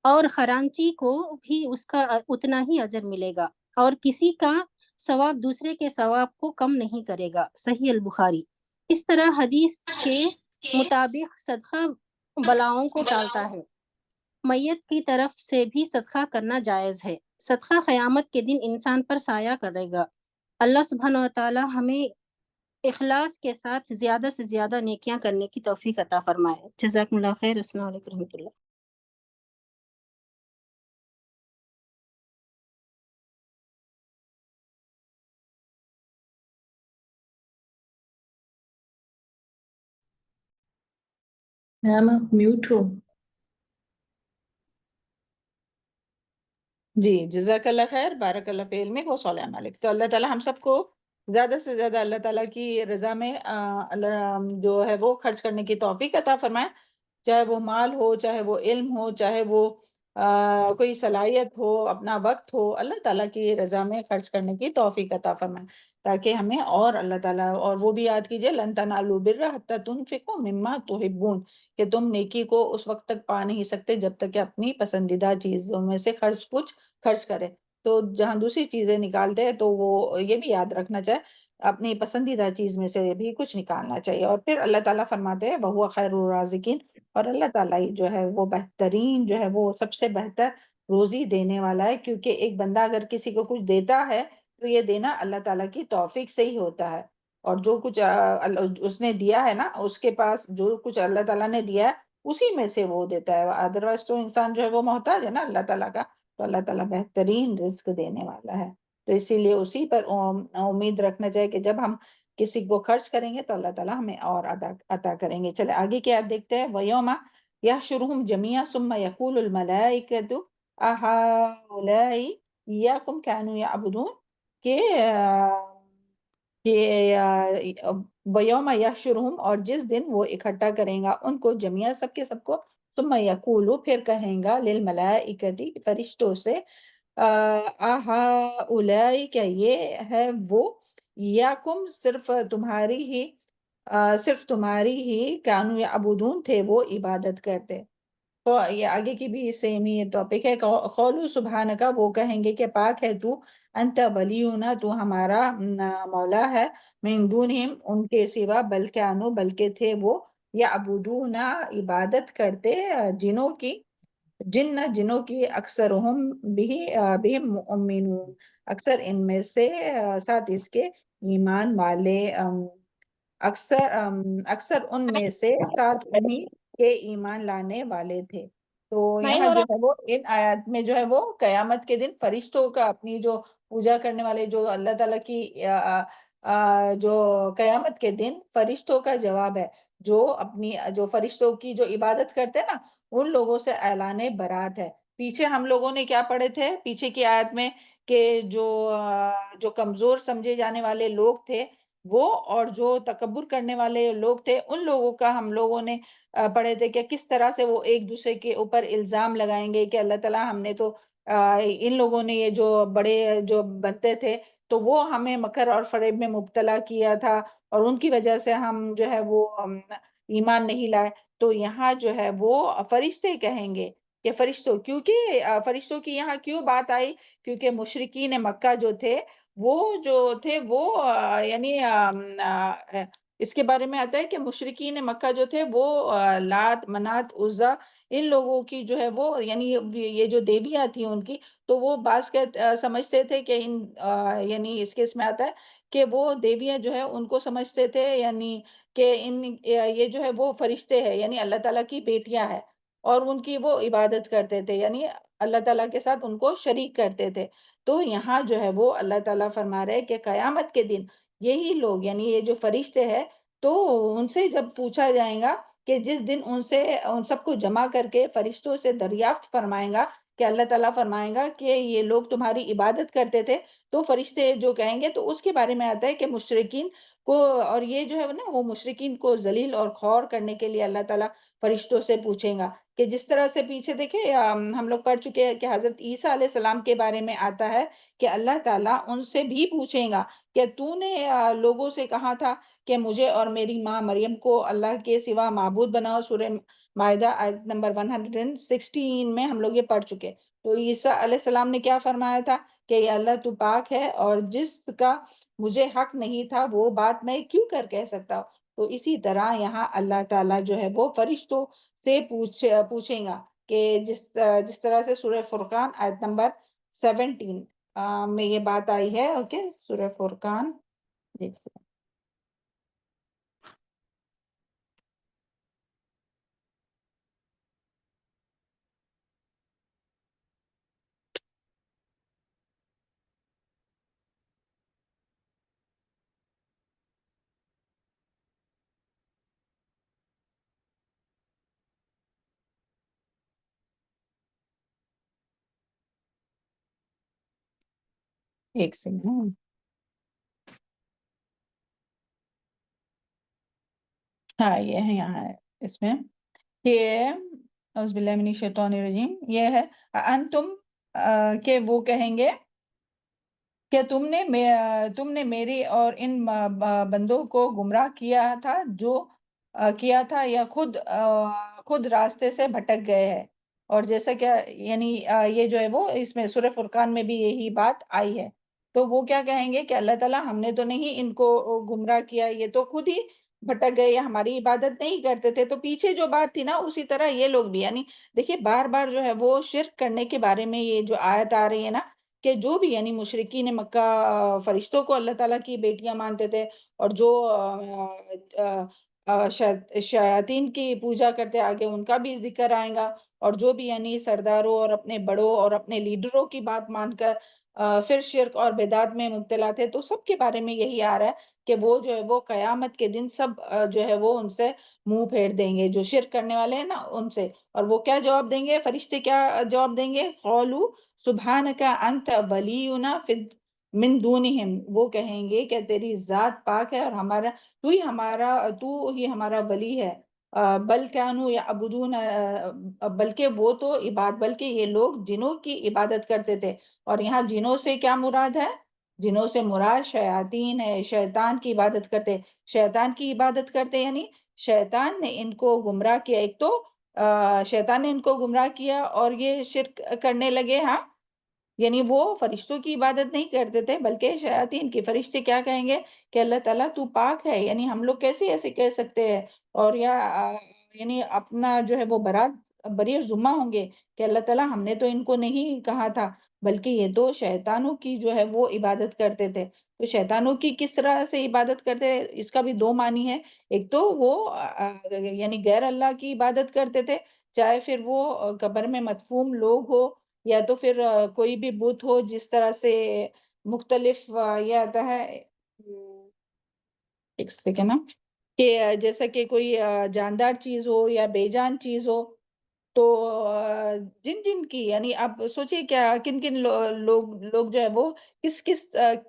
اور خرانچی کو بھی اس کا اتنا ہی اجر ملے گا، اور کسی کا ثواب دوسرے کے ثواب کو کم نہیں کرے گا۔ صحیح البخاری۔ اس طرح حدیث کے مطابق صدقہ بلاؤں کو ٹالتا ہے۔ میت کی طرف سے بھی صدقہ کرنا جائز ہے۔ صدقہ قیامت کے دن انسان پر سایہ کرے گا۔ اللہ سبحانہ و تعالی ہمیں اخلاص کے ساتھ زیادہ سے زیادہ نیکیاں کرنے کی توفیق عطا فرمائے۔ جزاکم اللہ خیر۔ السلام علیکم ورحمۃ اللہ۔ میم آپ میوٹ ہو. جی جزاک اللہ خیر، بارک اللہ فی علمک و صالح عملک۔ تو اللہ تعالیٰ ہم سب کو زیادہ سے زیادہ اللہ تعالیٰ کی رضا میں جو ہے وہ خرچ کرنے کی توفیق عطا فرمائے، چاہے وہ مال ہو، چاہے وہ علم ہو، چاہے وہ کوئی صلاحیت ہو، اپنا وقت ہو، اللہ تعالیٰ کی رضا میں خرچ کرنے کی توفیق عطا فرمائے، تاکہ ہمیں اور اللہ تعالیٰ، اور وہ بھی یاد کیجئے لن تنالوا البر حتی تنفقوا مما تحبون، کہ تم نیکی کو اس وقت تک پا نہیں سکتے جب تک کہ اپنی پسندیدہ چیزوں میں سے کچھ خرچ کرے۔ تو جہاں دوسری چیزیں نکالتے ہیں تو وہ یہ بھی یاد رکھنا چاہے اپنی پسندیدہ چیز میں سے بھی کچھ نکالنا چاہیے۔ اور پھر اللہ تعالیٰ فرماتے ہیں وَهُوَ خَيْرُ الرَّازِقِينَ، اور اللہ تعالیٰ ہی جو ہے وہ بہترین، جو ہے وہ سب سے بہتر روزی دینے والا ہے، کیونکہ ایک بندہ اگر کسی کو کچھ دیتا ہے تو یہ دینا اللہ تعالیٰ کی توفیق سے ہی ہوتا ہے، اور جو کچھ اس نے دیا ہے نا، اس کے پاس جو کچھ اللہ تعالیٰ نے دیا ہے اسی میں سے وہ دیتا ہے، ادروائز تو انسان جو ہے وہ محتاج ہے نا اللہ تعالیٰ کا، تو اللہ تعالیٰ بہترین رزق دینے والا ہے۔ تو اسی لیے اسی پر امید رکھنا چاہیے کہ جب ہم کسی کو خرچ کریں گے تو اللہ تعالیٰ ہمیں اور عطا کریں گے۔ چلے آگے کیا دیکھتے ہیں، وَيَوْمَ يَحْشُرُهُمْ جَمِيعًا ثُمَّ يَقُولُ الْمَلَائِكَةُ أَهَؤُلَاءِ إِيَّاكُمْ كَانُوا يَعْبُدُونَ، کہ وَيَوْمَ يَحْشُرُهُمْ، اور جس دن وہ اکٹھا کریں گا ان کو، جميعا سب کے سب کو، ثم یقول پھر کہیں گا، للملائکتی فرشتوں سے، اہؤلاء کیا یہ ہے وہ، یاکم صرف تمہاری ہی، کانوا یعبدون تھے وہ عبادت کرتے۔ تو یہ آگے کی بھی سیم ہی ٹاپک ہے، قولو سبحانکا، وہ کہیں گے کہ پاک ہے تو، انت ولینا، تو ہمارا مولا ہے، من دونہم، ان کے سوا، بل کانوا، بلکہ تھے وہ، یعبدون، عبادت کرتے، جنوں کی اکثرہم بہم مؤمنون، اکثر ان میں سے ساتھ اس کے ایمان والے، اکثر ان میں سے ساتھ انہی کے ایمان لانے والے تھے۔ تو نہیں یہاں ہو جو رہا. ہے وہ ان آیات میں جو ہے وہ قیامت کے دن فرشتوں کا، اپنی جو پوجا کرنے والے، جو اللہ تعالیٰ کی جو قیامت کے دن فرشتوں کا جواب ہے، جو فرشتوں کی جو عبادت کرتے ہیں نا، ان لوگوں سے اعلان برات ہے۔ پیچھے ہم لوگوں نے کیا پڑھے تھے پیچھے کی آیت میں، کہ جو کمزور سمجھے جانے والے لوگ تھے وہ، اور جو تکبر کرنے والے لوگ تھے، ان لوگوں کا ہم لوگوں نے پڑھے تھے کہ کس طرح سے وہ ایک دوسرے کے اوپر الزام لگائیں گے کہ اللہ تعالیٰ ہم نے تو ان لوگوں نے، یہ جو بڑے جو بنتے تھے، تو وہ ہمیں مکر اور فریب میں مبتلا کیا تھا، اور ان کی وجہ سے ہم جو ہے وہ ایمان نہیں لائے۔ تو یہاں جو ہے وہ فرشتے کہیں گے کہ کیونکہ فرشتوں کی یہاں کیوں بات آئی، کیونکہ مشرکین مکہ جو تھے وہ یعنی اس کے بارے میں آتا ہے کہ مشرکین مکہ جو تھے وہ لات، منات، عزا، ان لوگوں کی جو ہے وہ، یعنی یہ جو دیویاں تھیں ان کی، تو وہ بعض سمجھتے تھے کہ یعنی اس کے اس میں آتا ہے کہ وہ دیویاں جو ہے ان کو سمجھتے تھے، یعنی کہ یہ جو ہے وہ فرشتے ہیں، یعنی اللہ تعالیٰ کی بیٹیاں ہیں، اور ان کی وہ عبادت کرتے تھے، یعنی اللہ تعالیٰ کے ساتھ ان کو شریک کرتے تھے۔ تو یہاں جو ہے وہ اللہ تعالیٰ فرما رہے کہ قیامت کے دن یہی لوگ، یعنی یہ جو فرشتے ہیں، تو ان سے جب پوچھا جائے گا کہ جس دن ان سب کو جمع کر کے فرشتوں سے دریافت فرمائیں گا، کہ اللہ تعالیٰ فرمائیں گا کہ یہ لوگ تمہاری عبادت کرتے تھے، تو فرشتے جو کہیں گے، تو اس کے بارے میں آتا ہے کہ مشرکین کو، اور یہ جو ہے نا وہ مشرکین کو ذلیل اور خوار کرنے کے لیے اللہ تعالیٰ فرشتوں سے پوچھیں گا، کہ جس طرح سے پیچھے دیکھیں ہم لوگ پڑھ چکے ہیں کہ حضرت عیسیٰ علیہ السلام کے بارے میں آتا ہے کہ اللہ تعالیٰ ان سے بھی پوچھیں گا کہ تو نے لوگوں سے کہا تھا کہ مجھے اور میری ماں مریم کو اللہ کے سوا معبود بناؤ، سورہ مائدہ آیت نمبر 116 میں ہم لوگ یہ پڑھ چکے۔ تو عیسیٰ علیہ السلام نے کیا فرمایا تھا کہ یہ اللہ تو پاک ہے، اور جس کا مجھے حق نہیں تھا وہ بات میں کیوں کہہ سکتا ہوں۔ تو اسی طرح یہاں اللہ تعالیٰ جو ہے وہ فرشتوں سے پوچھیں گا، کہ جس طرح سے سورہ فرقان آیت نمبر 17 میں یہ بات آئی ہے، اوکے، سورہ فرقان، ایک سیکنڈ۔ ایک سیکنڈ، ہاں یہ ہے، یہاں ہے اس میں، یہ اعوذ باللہ من الشیطان الرجیم، یہ ہے انتم، کہ وہ کہیں گے کہ تم نے میری اور ان بندوں کو گمراہ کیا تھا، جو کیا تھا یا خود راستے سے بھٹک گئے ہیں. اور جیسا کہ یعنی یہ جو ہے وہ اس میں سورہ فرقان میں بھی یہی بات آئی ہے. تو وہ کیا کہیں گے کہ اللہ تعالیٰ ہم نے تو نہیں ان کو گمراہ کیا، یہ تو خود ہی بھٹک گئے یا ہماری عبادت نہیں کرتے تھے. تو پیچھے جو بات تھی نا اسی طرح یہ لوگ بھی، یعنی دیکھیے بار بار جو ہے وہ شرک کرنے کے بارے میں یہ جو آیت آ رہی ہے نا، کہ جو بھی یعنی مشرکین مکہ فرشتوں کو اللہ تعالیٰ کی بیٹیاں مانتے تھے، اور جو شیاطین کی پوجا کرتے، آگے ان کا بھی ذکر آئے گا، اور جو بھی یعنی سرداروں اور اپنے بڑوں اور اپنے لیڈروں کی بات مان کر پھر شرک اور بدعت میں مبتلا تھے، تو سب کے بارے میں یہی آ رہا ہے کہ وہ جو ہے وہ قیامت کے دن سب جو ہے وہ ان سے منہ پھیر دیں گے، جو شرک کرنے والے ہیں نا ان سے. اور وہ کیا جواب دیں گے؟ فرشتے کیا جواب دیں گے؟ قولوا سبحانک انت ولینا من دونہم، وہ کہیں گے کہ تیری ذات پاک ہے اور تو ہی ہمارا ولی ہے. بل کانوا یعبدون، بلکہ وہ تو بلکہ یہ لوگ جنوں کی عبادت کرتے تھے. اور یہاں جنوں سے کیا مراد ہے؟ جنوں سے مراد شیاطین ہے، شیطان کی عبادت کرتے. شیطان کی عبادت کرتے یعنی شیطان نے ان کو گمراہ کیا. ایک تو شیطان نے ان کو گمراہ کیا اور یہ شرک کرنے لگے. ہاں، یعنی وہ فرشتوں کی عبادت نہیں کرتے تھے بلکہ شیاطین کی. فرشتے کیا کہیں گے کہ اللہ تعالیٰ تو پاک ہے، یعنی ہم لوگ کیسے ایسے کہہ سکتے ہیں، اور یعنی اپنا جو ہے وہ بری ذمہ ہوں گے کہ اللہ تعالیٰ ہم نے تو ان کو نہیں کہا تھا، بلکہ یہ تو شیطانوں کی جو ہے وہ عبادت کرتے تھے. تو شیطانوں کی کس طرح سے عبادت کرتے ہیں؟ اس کا بھی دو معنی ہے. ایک تو وہ یعنی غیر اللہ کی عبادت کرتے تھے، چاہے پھر وہ قبر میں مدفون لوگ ہو، یا تو پھر کوئی بھی بت ہو. جس طرح سے مختلف یہ آتا ہے، ایک سیکنڈ نا، کہ جیسا کہ کوئی جاندار چیز ہو یا بے جان چیز ہو، تو جن جن کی یعنی آپ سوچئے کیا کن کن لوگ جو ہے وہ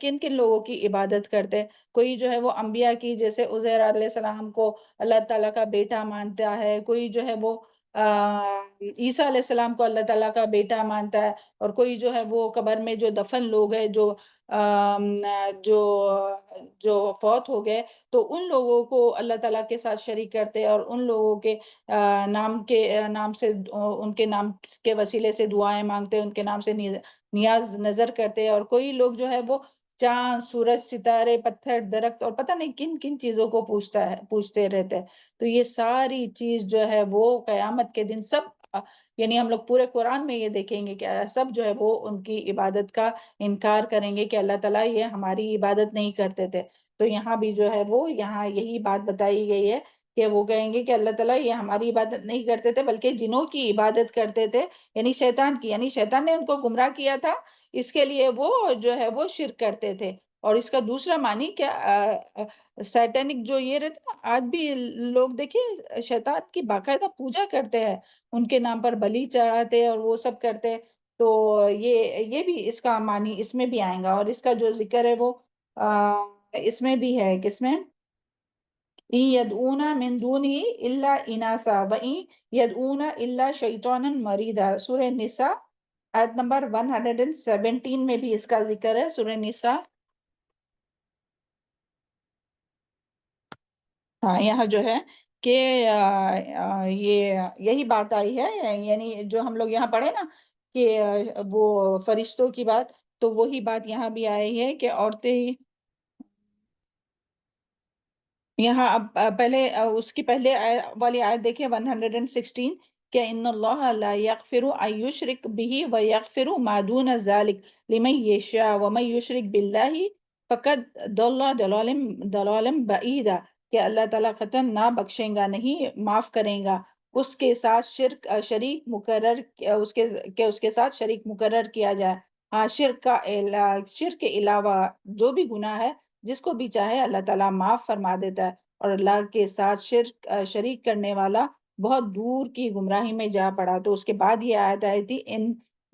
کن کن لوگوں کی عبادت کرتے. کوئی جو ہے وہ انبیاء کی، جیسے عزیر علیہ السلام کو اللہ تعالیٰ کا بیٹا مانتا ہے. کوئی جو ہے وہ عیسیٰ علیہ السلام کو اللہ تعالیٰ کا بیٹا مانتا ہے. اور کوئی جو ہے وہ قبر میں جو دفن لوگ ہیں، جو فوت ہو گئے، تو ان لوگوں کو اللہ تعالیٰ کے ساتھ شریک کرتے، اور ان لوگوں کے نام سے، ان کے نام کے وسیلے سے دعائیں مانگتے، ان کے نام سے نیاز نظر کرتے. اور کوئی لوگ جو ہے وہ چاند، سورج، ستارے، پتھر، درخت اور پتہ نہیں کن کن چیزوں کو پوچھتے رہتے. تو یہ ساری چیز جو ہے وہ قیامت کے دن سب، یعنی ہم لوگ پورے قرآن میں یہ دیکھیں گے کہ سب جو ہے وہ ان کی عبادت کا انکار کریں گے کہ اللہ تعالیٰ یہ ہماری عبادت نہیں کرتے تھے. تو یہاں بھی جو ہے وہ یہاں یہی بات بتائی گئی ہے کہ وہ کہیں گے کہ اللہ تعالیٰ یہ ہماری عبادت نہیں کرتے تھے بلکہ جنوں کی عبادت کرتے تھے، یعنی شیطان کی. یعنی شیطان نے ان کو گمراہ کیا تھا، اس کے لیے وہ جو ہے وہ شرک کرتے تھے. اور اس کا دوسرا معنی کیا، سیٹینک جو یہ رہتے نا، آج بھی لوگ دیکھیے شیطان کی باقاعدہ پوجا کرتے ہیں، ان کے نام پر بلی چڑھاتے اور وہ سب کرتے. تو یہ بھی اس کا معنی اس میں بھی آئے گا. اور اس کا جو ذکر ہے وہ اس میں بھی ہے، کس میں؟ إِن يَدْعُونَ مِن دُونِهِ إِلَّا إِنَاثًا وَإِن يَدْعُونَ إِلَّا شَيْطَانًا مَرِيدًا. سورہ نساء آیت نمبر 117 میں بھی اس کا ذکر ہے. سورہ نساء، ہاں یہاں جو ہے کہ یہی بات آئی ہے، یعنی جو ہم لوگ یہاں پڑھے نا کہ وہ فرشتوں کی بات، تو وہی بات یہاں بھی آئی ہے کہ عورتیں ہی. یہاں اب پہلے اس کی پہلے والی آیت دیکھیں 116، کہ ان اللہ لا یغفر ان یشرک به ویغفر ما دون ذلک لمن یشاء ومن یشرک باللہ فقد ضل ضلالا بعیدا. کہ اللہ تعالیٰ قطعاً نہ بخشیں گا، نہیں معاف کریں گا اس کے ساتھ شریک مقرر، اس کے ساتھ شریک مقرر کیا جائے. ہاں، شرک کے علاوہ جو بھی گناہ ہے جس کو بھی چاہے اللہ تعالیٰ معاف فرما دیتا ہے. اور اللہ کے ساتھ شریک کرنے والا بہت دور کی گمراہی میں جا پڑا. تو اس کے بعد یہ آیت آئی تھی، ان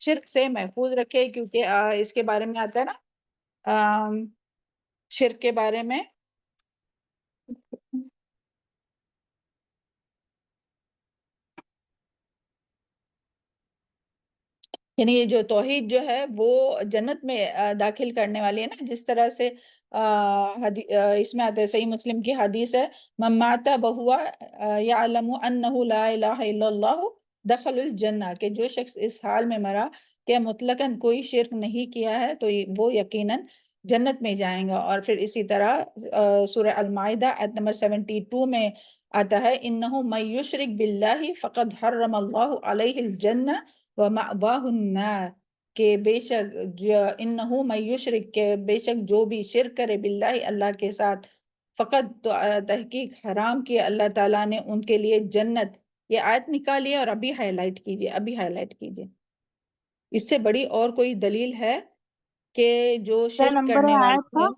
شرک سے محفوظ رکھے، کیونکہ اس کے بارے میں آتا ہے نا شرک کے بارے میں یعنی یہ جو توحید جو ہے وہ جنت میں داخل کرنے والی ہے نا، جس طرح سے اس میں آتا ہے، صحیح مسلم کی حدیث ہے، من مات بہوا یعلم انہ لا الہ الا اللہ دخل الجنہ، کہ جو شخص اس حال میں مرا کہ مطلقاً کوئی شرک نہیں کیا ہے تو وہ یقیناً جنت میں جائیں گا۔ اور پھر اسی طرح سورہ المائدہ آیت نمبر 72 میں آتا ہے، انہ من یشرک باللہ فقد حرم اللہ علیہ الجنہ وَمَأْوَاهُ النَّارِ، کہ بے شک انہو من یشرک، کہ بے شک جو بھی شرک کرے باللہ اللہ کے ساتھ، فقط تو تحقیق حرام کیا اللہ تعالیٰ نے ان کے لیے جنت۔ یہ آیت نکالیے اور ابھی ہائی لائٹ کیجئے، اس سے بڑی اور کوئی دلیل ہے کہ جو کیا شرک نمبر کرنے ہے آیت والے کا؟ ہیں۔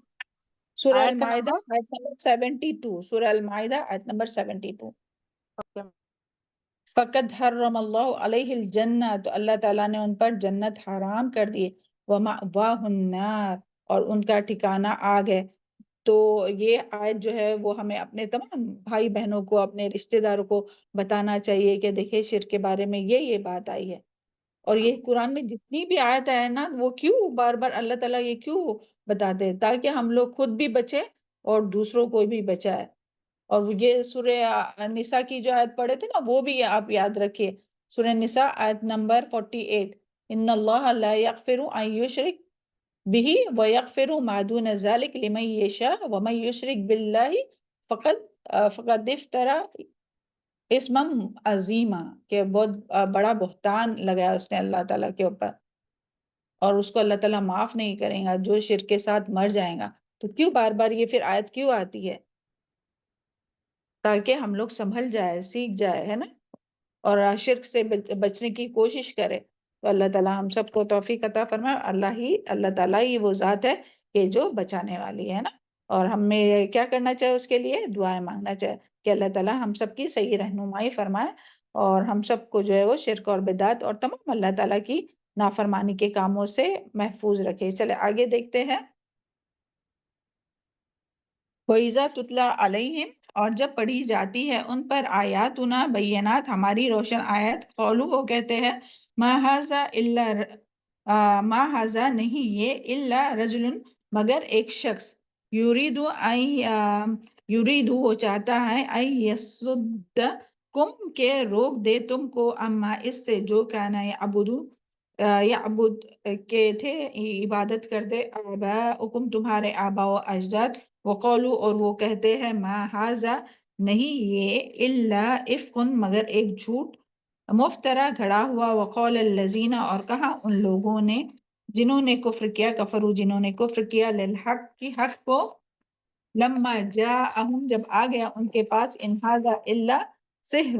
سورہ آیت کا المائدہ نمبر؟ آیت نمبر 72، سورہ المائدہ آیت نمبر 72، فقد حرم اللہ علیہ الجنہ، تو اللہ تعالیٰ نے ان پر جنت حرام کر دی، وَمَأْوَاهُ النَّارِ، اور ان کا ٹھکانہ آگ ہے۔ تو یہ آیت جو ہے وہ ہمیں اپنے تمام بھائی بہنوں کو، اپنے رشتہ داروں کو بتانا چاہیے کہ دیکھیں شرک کے بارے میں یہ بات آئی ہے۔ اور یہ قرآن میں جتنی بھی آیت ہے نا، وہ کیوں بار بار اللہ تعالیٰ یہ کیوں بتاتے ہیں؟ تاکہ ہم لوگ خود بھی بچیں اور دوسروں کو بھی بچائے۔ اور یہ سورہ نساء کی جو آیت پڑھے تھے نا، وہ بھی آپ یاد رکھیے، سورہ نساء آیت نمبر 48، ان اللہ لا یغفر ان یشرک بہ ویغفر ما دون ذلک لمن یشاء ومن یشرک باللہ فقد افتری اسما عظیما، کہ بہت بڑا بہتان لگایا اس نے اللہ تعالیٰ کے اوپر، اور اس کو اللہ تعالیٰ معاف نہیں کرے گا جو شرک کے ساتھ مر جائے گا۔ تو کیوں بار بار یہ پھر آیت کیوں آتی ہے؟ تاکہ ہم لوگ سنبھل جائے، سیکھ جائے، ہے نا، اور شرک سے بچنے کی کوشش کرے۔ تو اللہ تعالیٰ ہم سب کو توفیق عطا فرمائے۔ اللہ تعالیٰ ہی وہ ذات ہے کہ جو بچانے والی ہے نا، اور ہمیں کیا کرنا چاہے؟ اس کے لیے دعائیں مانگنا چاہے کہ اللہ تعالیٰ ہم سب کی صحیح رہنمائی فرمائے، اور ہم سب کو جو ہے وہ شرک اور بدعت اور تمام اللہ تعالیٰ کی نافرمانی کے کاموں سے محفوظ رکھے۔ چلے آگے دیکھتے ہیں۔ وَإِذَا تُتْلَى عَلَيْهِمْ، اور جب پڑھی جاتی ہے ان پر آیاتنا بینات، ہماری روشن آیت، قولو، وہ کہتے ہیں، ما ھذا نہیں یہ، الا رجل، مگر ایک شخص، یریدو وہ چاہتا ہے، ان یصدکم، کہ روک دے تم کو، اما اس سے، جو کانا یعبد کے تھے عبادت کرتے، آباؤکم تمہارے آبا و اجداد، وقولو، اور وہ کہتے ہیں، ما ھذا نہیں یہ، الا افق، مگر ایک جھوٹ، مفترا گھڑا ہوا، وقول الذین، اور کہا ان لوگوں نے، جنہوں نے کفر کیا، کفروا، جنہوں نے کفر کیا، للحق کی حق کو، لما جاءہم، جب آ گیا ان کے پاس، ان ھذا الا سحر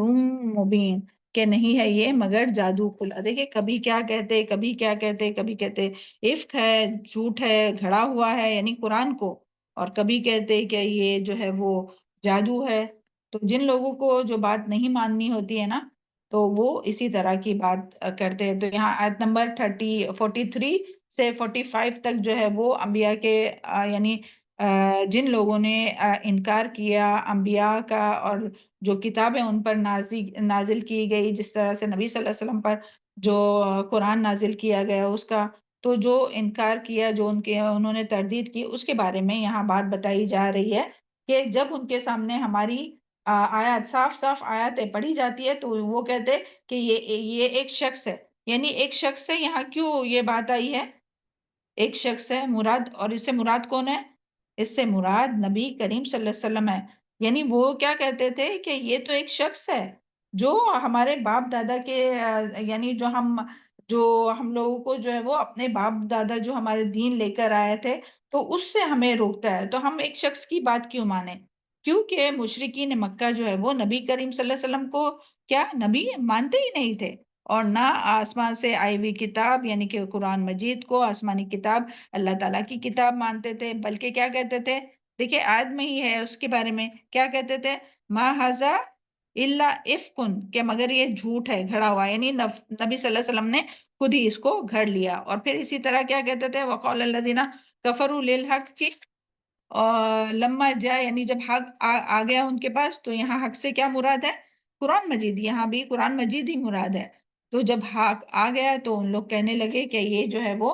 مبین، کہ نہیں ہے یہ مگر جادو کھلا۔ دیکھیں کبھی کیا کہتے، کبھی کیا کہتے، کبھی کہتے افق ہے، جھوٹ ہے، گھڑا ہوا ہے، یعنی قرآن کو، اور کبھی کہتے کہ یہ جو ہے وہ جادو ہے۔ تو جن لوگوں کو جو بات نہیں ماننی ہوتی ہے نا، تو وہ اسی طرح کی بات کرتے ہیں۔ تو یہاں آیت نمبر 43 سے 45 تک جو ہے وہ انبیاء کے یعنی جن لوگوں نے انکار کیا انبیاء کا، اور جو کتابیں ان پر نازل کی گئی، جس طرح سے نبی صلی اللہ علیہ وسلم پر جو قرآن نازل کیا گیا اس کا، تو جو انکار کیا، جو انہوں نے تردید کی، اس کے بارے میں یہاں بات بتائی جا رہی ہے کہ جب ان کے سامنے ہماری آیات، صاف صاف آیاتیں پڑھی جاتی ہے، تو وہ کہتے کہ یہ ایک شخص ہے، یعنی ایک شخص سے یہاں کیوں یہ بات آئی ہے؟ ایک شخص ہے مراد، اور اس سے مراد کون ہے؟ اس سے مراد نبی کریم صلی اللہ علیہ وسلم ہے۔ یعنی وہ کیا کہتے تھے کہ یہ تو ایک شخص ہے جو ہمارے باپ دادا کے یعنی جو ہم لوگوں کو جو ہے وہ اپنے باپ دادا جو ہمارے دین لے کر آئے تھے، تو اس سے ہمیں روکتا ہے، تو ہم ایک شخص کی بات کیوں مانیں؟ کیونکہ مشرکین مکہ جو ہے وہ نبی کریم صلی اللہ علیہ وسلم کو کیا نبی مانتے ہی نہیں تھے، اور نہ آسمان سے آئی ہوئی کتاب یعنی کہ قرآن مجید کو، آسمانی کتاب اللہ تعالیٰ کی کتاب مانتے تھے، بلکہ کیا کہتے تھے؟ دیکھیں آیت میں ہی ہے اس کے بارے میں، کیا کہتے تھے؟ ما ھذا الا افق، کہ مگر یہ جھوٹ ہے، گھڑا ہوا، یعنی نبی صلی اللہ علیہ وسلم نے خود ہی اس کو گھڑ لیا۔ اور پھر اسی طرح کیا کہتے تھے، وقال الذین کفروا للحق کی، اور لما جاء یعنی جب حق آ گیا ان کے پاس، تو یہاں حق سے کیا مراد ہے؟ قرآن مجید، یہاں بھی قرآن مجید ہی مراد ہے۔ تو جب حق آ گیا تو ان لوگ کہنے لگے کہ یہ جو ہے وہ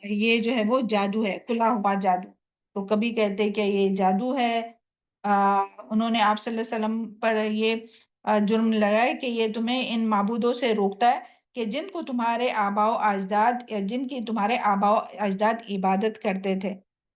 یہ جو ہے وہ جادو ہے، کھلا ہوا جادو۔ تو کبھی کہتے کہ یہ جادو ہے۔ انہوں نے آپ صلی اللہ علیہ وسلم پر یہ جرم لگائے کہ یہ تمہیں ان معبودوں سے روکتا ہے کہ جن کو تمہارے آباء و اجداد، یا جن کی تمہارے آباء و اجداد عبادت کرتے تھے۔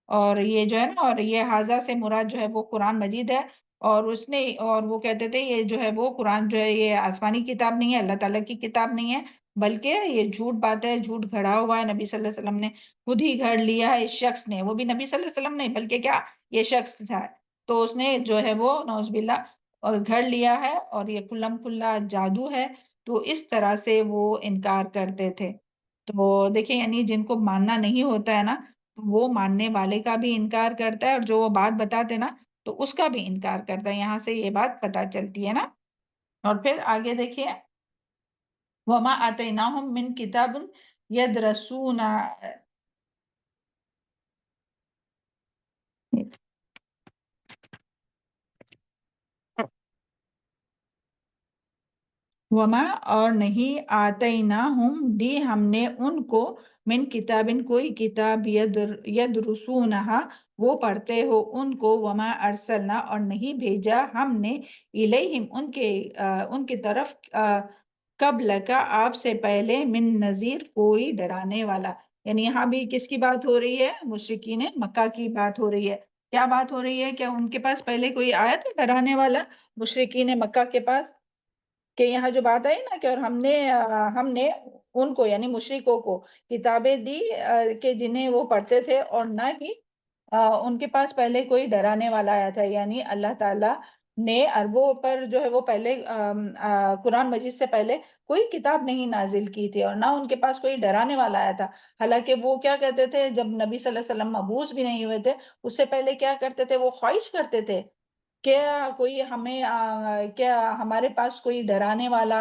اور یہ جو ہے نا، اور یہ حاضہ سے مراد جو ہے وہ قرآن مجید ہے۔ اور اس نے، اور وہ کہتے تھے یہ جو ہے وہ قرآن جو ہے یہ آسمانی کتاب نہیں ہے، اللہ تعالیٰ کی کتاب نہیں ہے، بلکہ یہ جھوٹ بات ہے، جھوٹ گھڑا ہوا ہے، نبی صلی اللہ علیہ وسلم نے خود ہی گھڑ لیا ہے اس شخص نے، وہ بھی نبی صلی اللہ علیہ وسلم نہیں بلکہ کیا، یہ شخص تھا، تو اس نے جو ہے وہ نعوذ باللہ اور گھڑ لیا ہے، اور یہ کلم کلا جادو ہے۔ تو اس طرح سے وہ انکار کرتے تھے۔ تو دیکھیں یعنی جن کو ماننا نہیں ہوتا ہے نا، وہ ماننے والے کا بھی انکار کرتا ہے، اور جو وہ بات بتاتے نا تو اس کا بھی انکار کرتا ہے۔ یہاں سے یہ بات پتہ چلتی ہے نا۔ اور پھر آگے دیکھیے، وَمَا آتَيْنَاهُمْ مِنْ كِتَابٍ يَدْرَسُونَ، وما اور نہیں، آتیناہم دی ہم نے ان کو، من کتابن کوئی کتاب، یدرسونہا وہ پڑھتے ہو ان کو، وما ارسلنا اور نہیں بھیجا ہم نے، الیہم ان کی طرف، قبل کا آپ سے پہلے، من نذیر کوئی ڈرانے والا۔ یعنی یہاں بھی کس کی بات ہو رہی ہے؟ مشرکین مکہ کی بات ہو رہی ہے۔ کیا بات ہو رہی ہے؟ کہ ان کے پاس پہلے کوئی آیا تھا ڈرانے والا مشرکین مکہ کے پاس؟ کہ یہاں جو بات آئی نا کہ اور ہم نے ان کو یعنی مشرکوں کو کتابیں دی کہ جنہیں وہ پڑھتے تھے، اور نہ ہی ان کے پاس پہلے کوئی ڈرانے والا آیا تھا۔ یعنی اللہ تعالیٰ نے عربوں پر جو ہے وہ پہلے قرآن مجید سے پہلے کوئی کتاب نہیں نازل کی تھی، اور نہ ان کے پاس کوئی ڈرانے والا آیا تھا۔ حالانکہ وہ کیا کہتے تھے جب نبی صلی اللہ علیہ وسلم مبعوث بھی نہیں ہوئے تھے، اس سے پہلے کیا کرتے تھے؟ وہ خواہش کرتے تھے کیا کوئی ہمیں کیا ہمارے پاس کوئی ڈرانے والا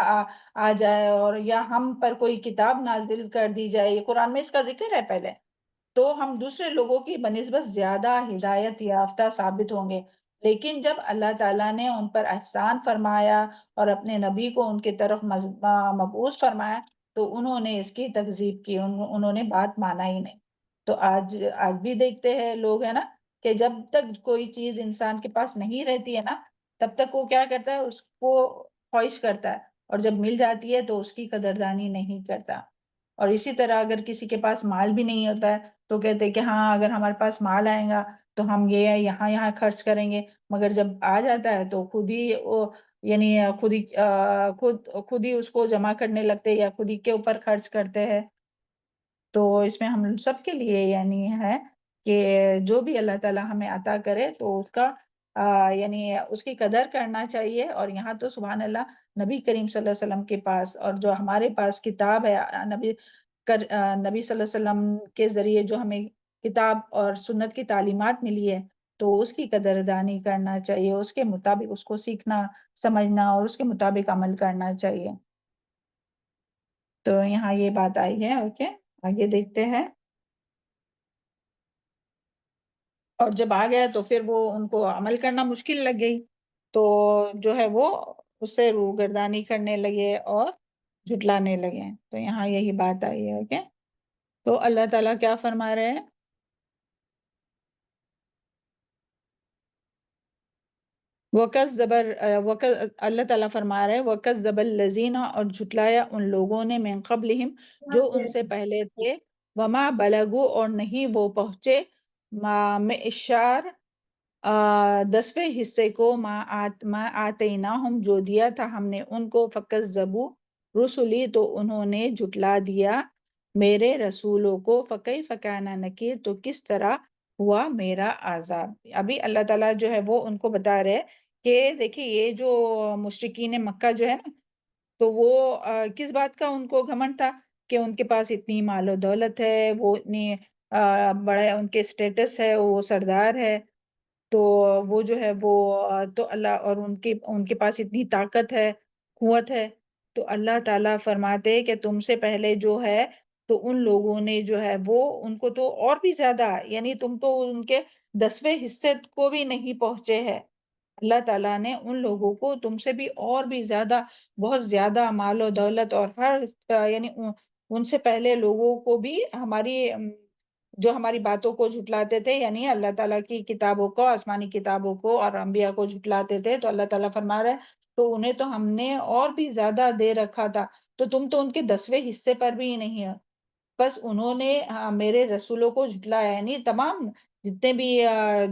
آ جائے، اور یا ہم پر کوئی کتاب نازل کر دی جائے۔ یہ قرآن میں اس کا ذکر ہے پہلے، تو ہم دوسرے لوگوں کی بنسبت زیادہ ہدایت یافتہ ثابت ہوں گے۔ لیکن جب اللہ تعالیٰ نے ان پر احسان فرمایا اور اپنے نبی کو ان کی طرف مبعوث فرمایا، تو انہوں نے اس کی تکذیب کی، انہوں نے بات مانا ہی نہیں۔ تو آج بھی دیکھتے ہیں لوگ، ہے نا، کہ جب تک کوئی چیز انسان کے پاس نہیں رہتی ہے نا، تب تک وہ کیا کرتا ہے؟ اس کو خواہش کرتا ہے، اور جب مل جاتی ہے تو اس کی قدردانی نہیں کرتا۔ اور اسی طرح اگر کسی کے پاس مال بھی نہیں ہوتا ہے تو کہتے کہ ہاں اگر ہمارے پاس مال آئے گا تو ہم یہ یہاں خرچ کریں گے، مگر جب آ جاتا ہے تو خود ہی یعنی خود ہی اس کو جمع کرنے لگتے یا خود ہی کے اوپر خرچ کرتے ہیں۔ تو اس میں ہم سب کے لیے یعنی ہے کہ جو بھی اللہ تعالیٰ ہمیں عطا کرے تو اس کا یعنی اس کی قدر کرنا چاہیے۔ اور یہاں تو سبحان اللہ نبی کریم صلی اللہ علیہ وسلم کے پاس، اور جو ہمارے پاس کتاب ہے نبی صلی اللہ علیہ وسلم کے ذریعے جو ہمیں کتاب اور سنت کی تعلیمات ملی ہے، تو اس کی قدردانی کرنا چاہیے، اس کے مطابق اس کو سیکھنا، سمجھنا اور اس کے مطابق عمل کرنا چاہیے۔ تو یہاں یہ بات آئی ہے۔ اوکے، آگے دیکھتے ہیں۔ اور جب آ گیا تو پھر وہ ان کو عمل کرنا مشکل لگ گئی، تو جو ہے وہ اس سے روگردانی کرنے لگے اور جھٹلانے لگے۔ تو یہاں یہی بات آئی ہے۔ اوکے، تو اللہ تعالیٰ کیا فرما رہے ہیں؟ اللہ تعالیٰ فرما رہے ہیں وَكَذَّبَ الَّذِينَ اور جھٹلایا ان لوگوں نے، من قبلہم جو ان سے پہلے تھے، وما بلغوا اور نہیں وہ پہنچے، معشار 10ویں حصے کو، ما آتیناہم جو دیا تھا ہم نے ان کو، فَكَذَّبُوا رسلی تو انہوں نے جھٹلا دیا میرے رسولوں کو، فَكَيْفَ كَانَ نَكِيرٌ تو کس طرح ہوا میرا عذاب۔ ابھی اللہ تعالیٰ جو ہے وہ ان کو بتا رہے کہ دیکھیں یہ جو مشرکین مکہ جو ہے نا، تو وہ کس بات کا ان کو گھمنڈ تھا؟ کہ ان کے پاس اتنی مال و دولت ہے، وہ اتنی بڑے ان کے سٹیٹس ہے، وہ سردار ہے، تو وہ جو ہے وہ تو اللہ، اور ان کے پاس اتنی طاقت ہے، قوت ہے، تو اللہ تعالیٰ فرماتے کہ تم سے پہلے جو ہے تو ان لوگوں نے جو ہے وہ ان کو تو اور بھی زیادہ، یعنی تم تو ان کے 10ویں حصے کو بھی نہیں پہنچے ہے. اللہ تعالیٰ نے ان لوگوں کو تم سے بھی اور بھی زیادہ، بہت زیادہ مال و دولت اور ہر یعنی ان سے پہلے لوگوں کو بھی جو ہماری باتوں کو جھٹلاتے تھے، یعنی اللہ تعالیٰ کی کتابوں کو، آسمانی کتابوں کو اور انبیاء کو جھٹلاتے تھے، تو اللہ تعالیٰ فرما رہا ہے تو انہیں تو ہم نے اور بھی زیادہ دے رکھا تھا، تو تم تو ان کے 10ویں حصے پر بھی نہیں ہے. بس انہوں نے میرے رسولوں کو جھٹلایا. یعنی تمام جتنے بھی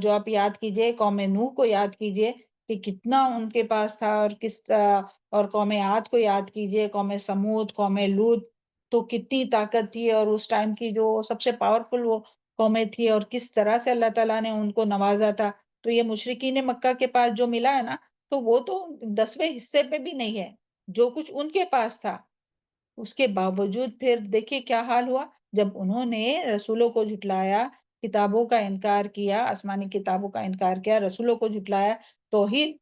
جو آپ یاد کیجئے، قوم نوح کو یاد کیجئے کہ کتنا ان کے پاس تھا، اور اور قوم عاد کو یاد کیجئے، قوم سمود، قوم لوط، تو کتنی طاقت تھی، اور اس ٹائم کی جو سب سے پاورفل وہ قومیں تھی، اور کس طرح سے اللہ تعالیٰ نے ان کو نوازا تھا. تو یہ مشرکین مکہ کے پاس جو ملا ہے نا، تو وہ تو 10ویں حصے پہ بھی نہیں ہے جو کچھ ان کے پاس تھا. اس کے باوجود پھر دیکھیے کیا حال ہوا جب انہوں نے رسولوں کو جھٹلایا، کتابوں کا انکار کیا، آسمانی کتابوں کا انکار کیا، رسولوں کو جھٹلایا، توحید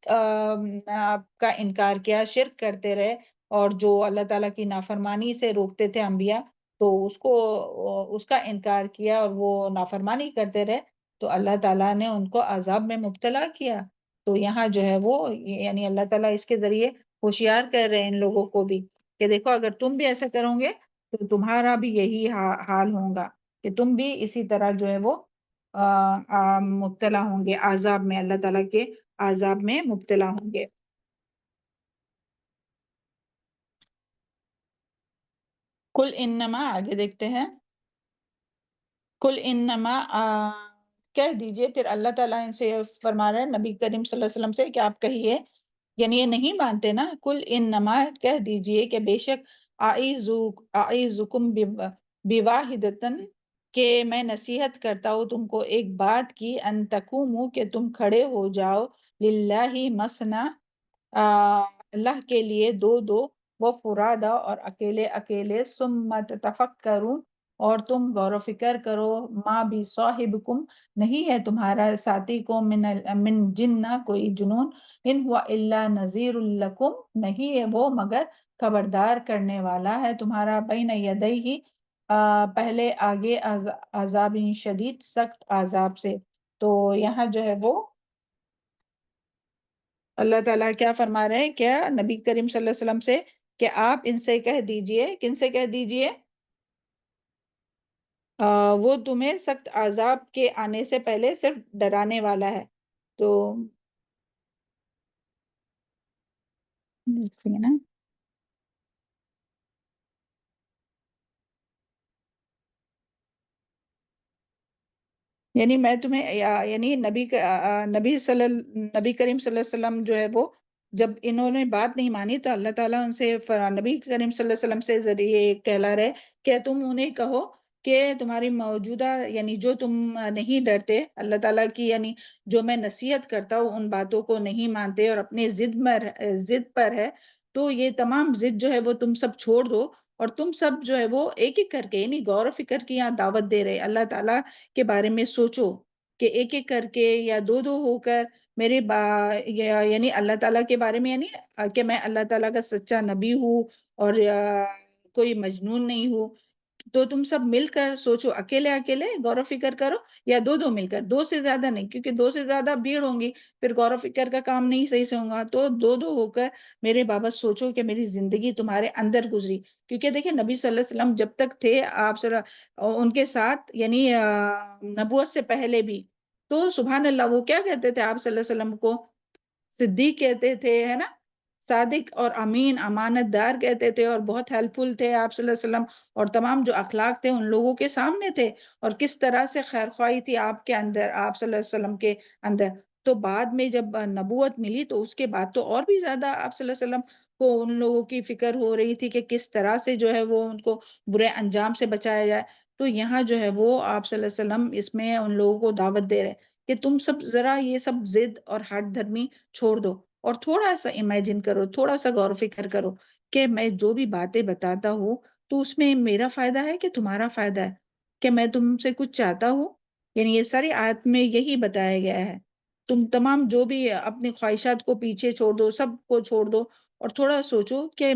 کا انکار کیا، شرک کرتے رہے، اور جو اللہ تعالیٰ کی نافرمانی سے روکتے تھے انبیاء، تو اس کا انکار کیا اور وہ نافرمانی کرتے رہے، تو اللہ تعالیٰ نے ان کو عذاب میں مبتلا کیا. تو یہاں جو ہے وہ یعنی اللہ تعالیٰ اس کے ذریعے ہوشیار کر رہے ہیں ان لوگوں کو بھی کہ دیکھو اگر تم بھی ایسا کرو گے تو تمہارا بھی یہی حال ہوگا کہ تم بھی اسی طرح جو ہے وہ مبتلا ہوں گے عذاب میں، اللہ تعالیٰ کے عذاب میں مبتلا ہوں گے. کل انما، آگے دیکھتے ہیں، کل انما کہہ دیجئے، پھر اللہ تعالیٰ ان سے فرما رہے ہیں نبی کریم صلی اللہ علیہ وسلم سے کہ آپ کہیے، یعنی یہ نہیں مانتے نا، کل انما کہہ دیجئے کہ بے شک اعیذکم بواحدۃ، کہ میں نصیحت کرتا ہوں تم کو ایک بات کی، ان تقوموا، کہ تم کھڑے ہو جاؤ، للہ مثنی، اللہ کے لیے دو دو، وہ فرادا، اور اکیلے اکیلے، ثم تفکروا، اور تم غور و فکر کرو، ما بھی صاحبکم، نہیں ہے تمہارا ساتھی کو، من جنہ، کوئی جنون، ان ہوا الا نذیر لکم، نہیں ہے وہ مگر خبردار کرنے والا ہے تمہارا، بین یدیہ، پہلے آگے، عذاب شدید، سخت عذاب سے. تو یہاں جو ہے وہ اللہ تعالیٰ کیا فرما رہے ہیں، کیا نبی کریم صلی اللہ علیہ وسلم سے کہ آپ ان سے کہہ دیجئے، کن سے کہہ دیجئے، وہ تمہیں سخت عذاب کے آنے سے پہلے صرف ڈرانے والا ہے. تو نا یعنی میں تمہیں یعنی نبی نبی کریم صلی اللہ علیہ وسلم جو ہے وہ جب انہوں نے بات نہیں مانی تو اللہ تعالیٰ ان سے نبی کریم صلی اللہ علیہ وسلم سے ذریعے کہلا رہے کہ تم انہیں کہو کہ تمہاری موجودہ، یعنی جو تم نہیں ڈرتے اللہ تعالیٰ کی، یعنی جو میں نصیحت کرتا ہوں ان باتوں کو نہیں مانتے اور اپنے ضد پر ہے، تو یہ تمام ضد جو ہے وہ تم سب چھوڑ دو، اور تم سب جو ہے وہ ایک ایک کر کے، یعنی غور و فکر کی یہاں دعوت دے رہے اللہ تعالیٰ کے بارے میں سوچو کہ ایک ایک کر کے یا دو دو ہو کر میرے یعنی اللہ تعالیٰ کے بارے میں، یعنی کہ میں اللہ تعالیٰ کا سچا نبی ہوں اور کوئی مجنون نہیں ہوں. تو تم سب مل کر سوچو، اکیلے اکیلے غور و فکر کرو یا دو دو مل کر، دو سے زیادہ نہیں، کیونکہ دو سے زیادہ بھیڑ ہوں گی پھر غور و فکر کا کام نہیں صحیح سے ہوگا. تو دو دو ہو کر میرے بابا سوچو کہ میری زندگی تمہارے اندر گزری. کیونکہ دیکھیں نبی صلی اللہ علیہ وسلم جب تک تھے آپ ان کے ساتھ، یعنی نبوت سے پہلے بھی، تو سبحان اللہ وہ کیا کہتے تھے آپ صلی اللہ علیہ وسلم کو، صدیق کہتے تھے، ہے نا، صادق اور امین، امانت دار کہتے تھے، اور بہت ہیلپ فل تھے آپ صلی اللہ علیہ وسلم، اور تمام جو اخلاق تھے ان لوگوں کے سامنے تھے، اور کس طرح سے خیر خواہی تھی آپ کے اندر، آپ صلی اللہ علیہ وسلم کے اندر. تو بعد میں جب نبوت ملی تو اس کے بعد تو اور بھی زیادہ آپ صلی اللہ علیہ وسلم کو ان لوگوں کی فکر ہو رہی تھی کہ کس طرح سے جو ہے وہ ان کو برے انجام سے بچایا جائے. تو یہاں جو ہے وہ آپ صلی اللہ علیہ وسلم اس میں ان لوگوں کو دعوت دے رہے کہ تم سب ذرا یہ سب ضد اور ہٹ دھرمی چھوڑ دو، اور تھوڑا سا امیجن کرو، تھوڑا سا غور و فکر کرو کہ میں جو بھی باتیں بتاتا ہوں تو اس میں میرا فائدہ ہے کہ تمہارا فائدہ ہے، کہ میں تم سے کچھ چاہتا ہوں. یعنی یہ ساری آیت میں یہی بتایا گیا ہے، تم تمام جو بھی اپنی خواہشات کو پیچھے چھوڑ دو، سب کو چھوڑ دو، اور تھوڑا سوچو کہ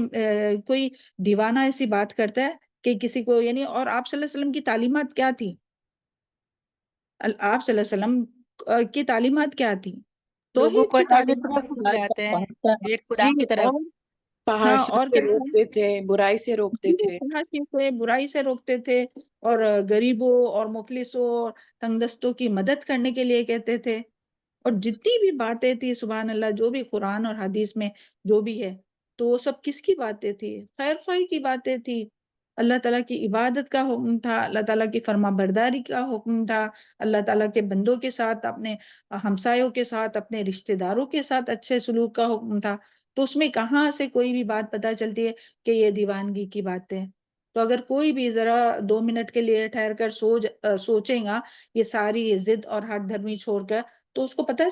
کوئی دیوانہ ایسی بات کرتا ہے کہ کسی کو یعنی، اور آپ صلی اللہ علیہ وسلم کی تعلیمات کیا تھی؟ آپ صلی اللہ علیہ وسلم کی تعلیمات کیا تھی؟ لوگوں توحید کو کی اللہ کی تعلیمات طرف تھی۔ بلاتے ہیں، ایک خدا جی، کی طرف، اور ہاں، فحاشی اور سے کیا ہے؟ روکتے تھے، برائی سے روکتے تھے۔ فحاشی سے، برائی سے روکتے تھے، اور غریبوں اور مفلسوں اور تنگ دستوں کی مدد کرنے کے لیے کہتے تھے۔ اور جتنی بھی باتیں تھی سبحان اللہ، جو بھی قرآن اور حدیث میں جو بھی ہے، تو وہ سب کس کی باتیں تھی؟ خیر خواہی کی باتیں تھی۔ اللہ تعالیٰ کی عبادت کا حکم تھا، اللہ تعالیٰ کی فرما برداری کا حکم تھا، اللہ تعالیٰ کے بندوں کے ساتھ، اپنے ہمسایوں کے ساتھ، اپنے رشتہ داروں کے ساتھ اچھے سلوک کا حکم تھا۔ تو اس میں کہاں سے کوئی بھی بات پتہ چلتی ہے کہ یہ دیوانگی کی باتیں؟ تو اگر کوئی بھی ذرا 2 منٹ کے لیے ٹھہر کر سوچیں گا یہ ساری ضد اور ہٹ دھرمی چھوڑ کر، تو اس کو پتہ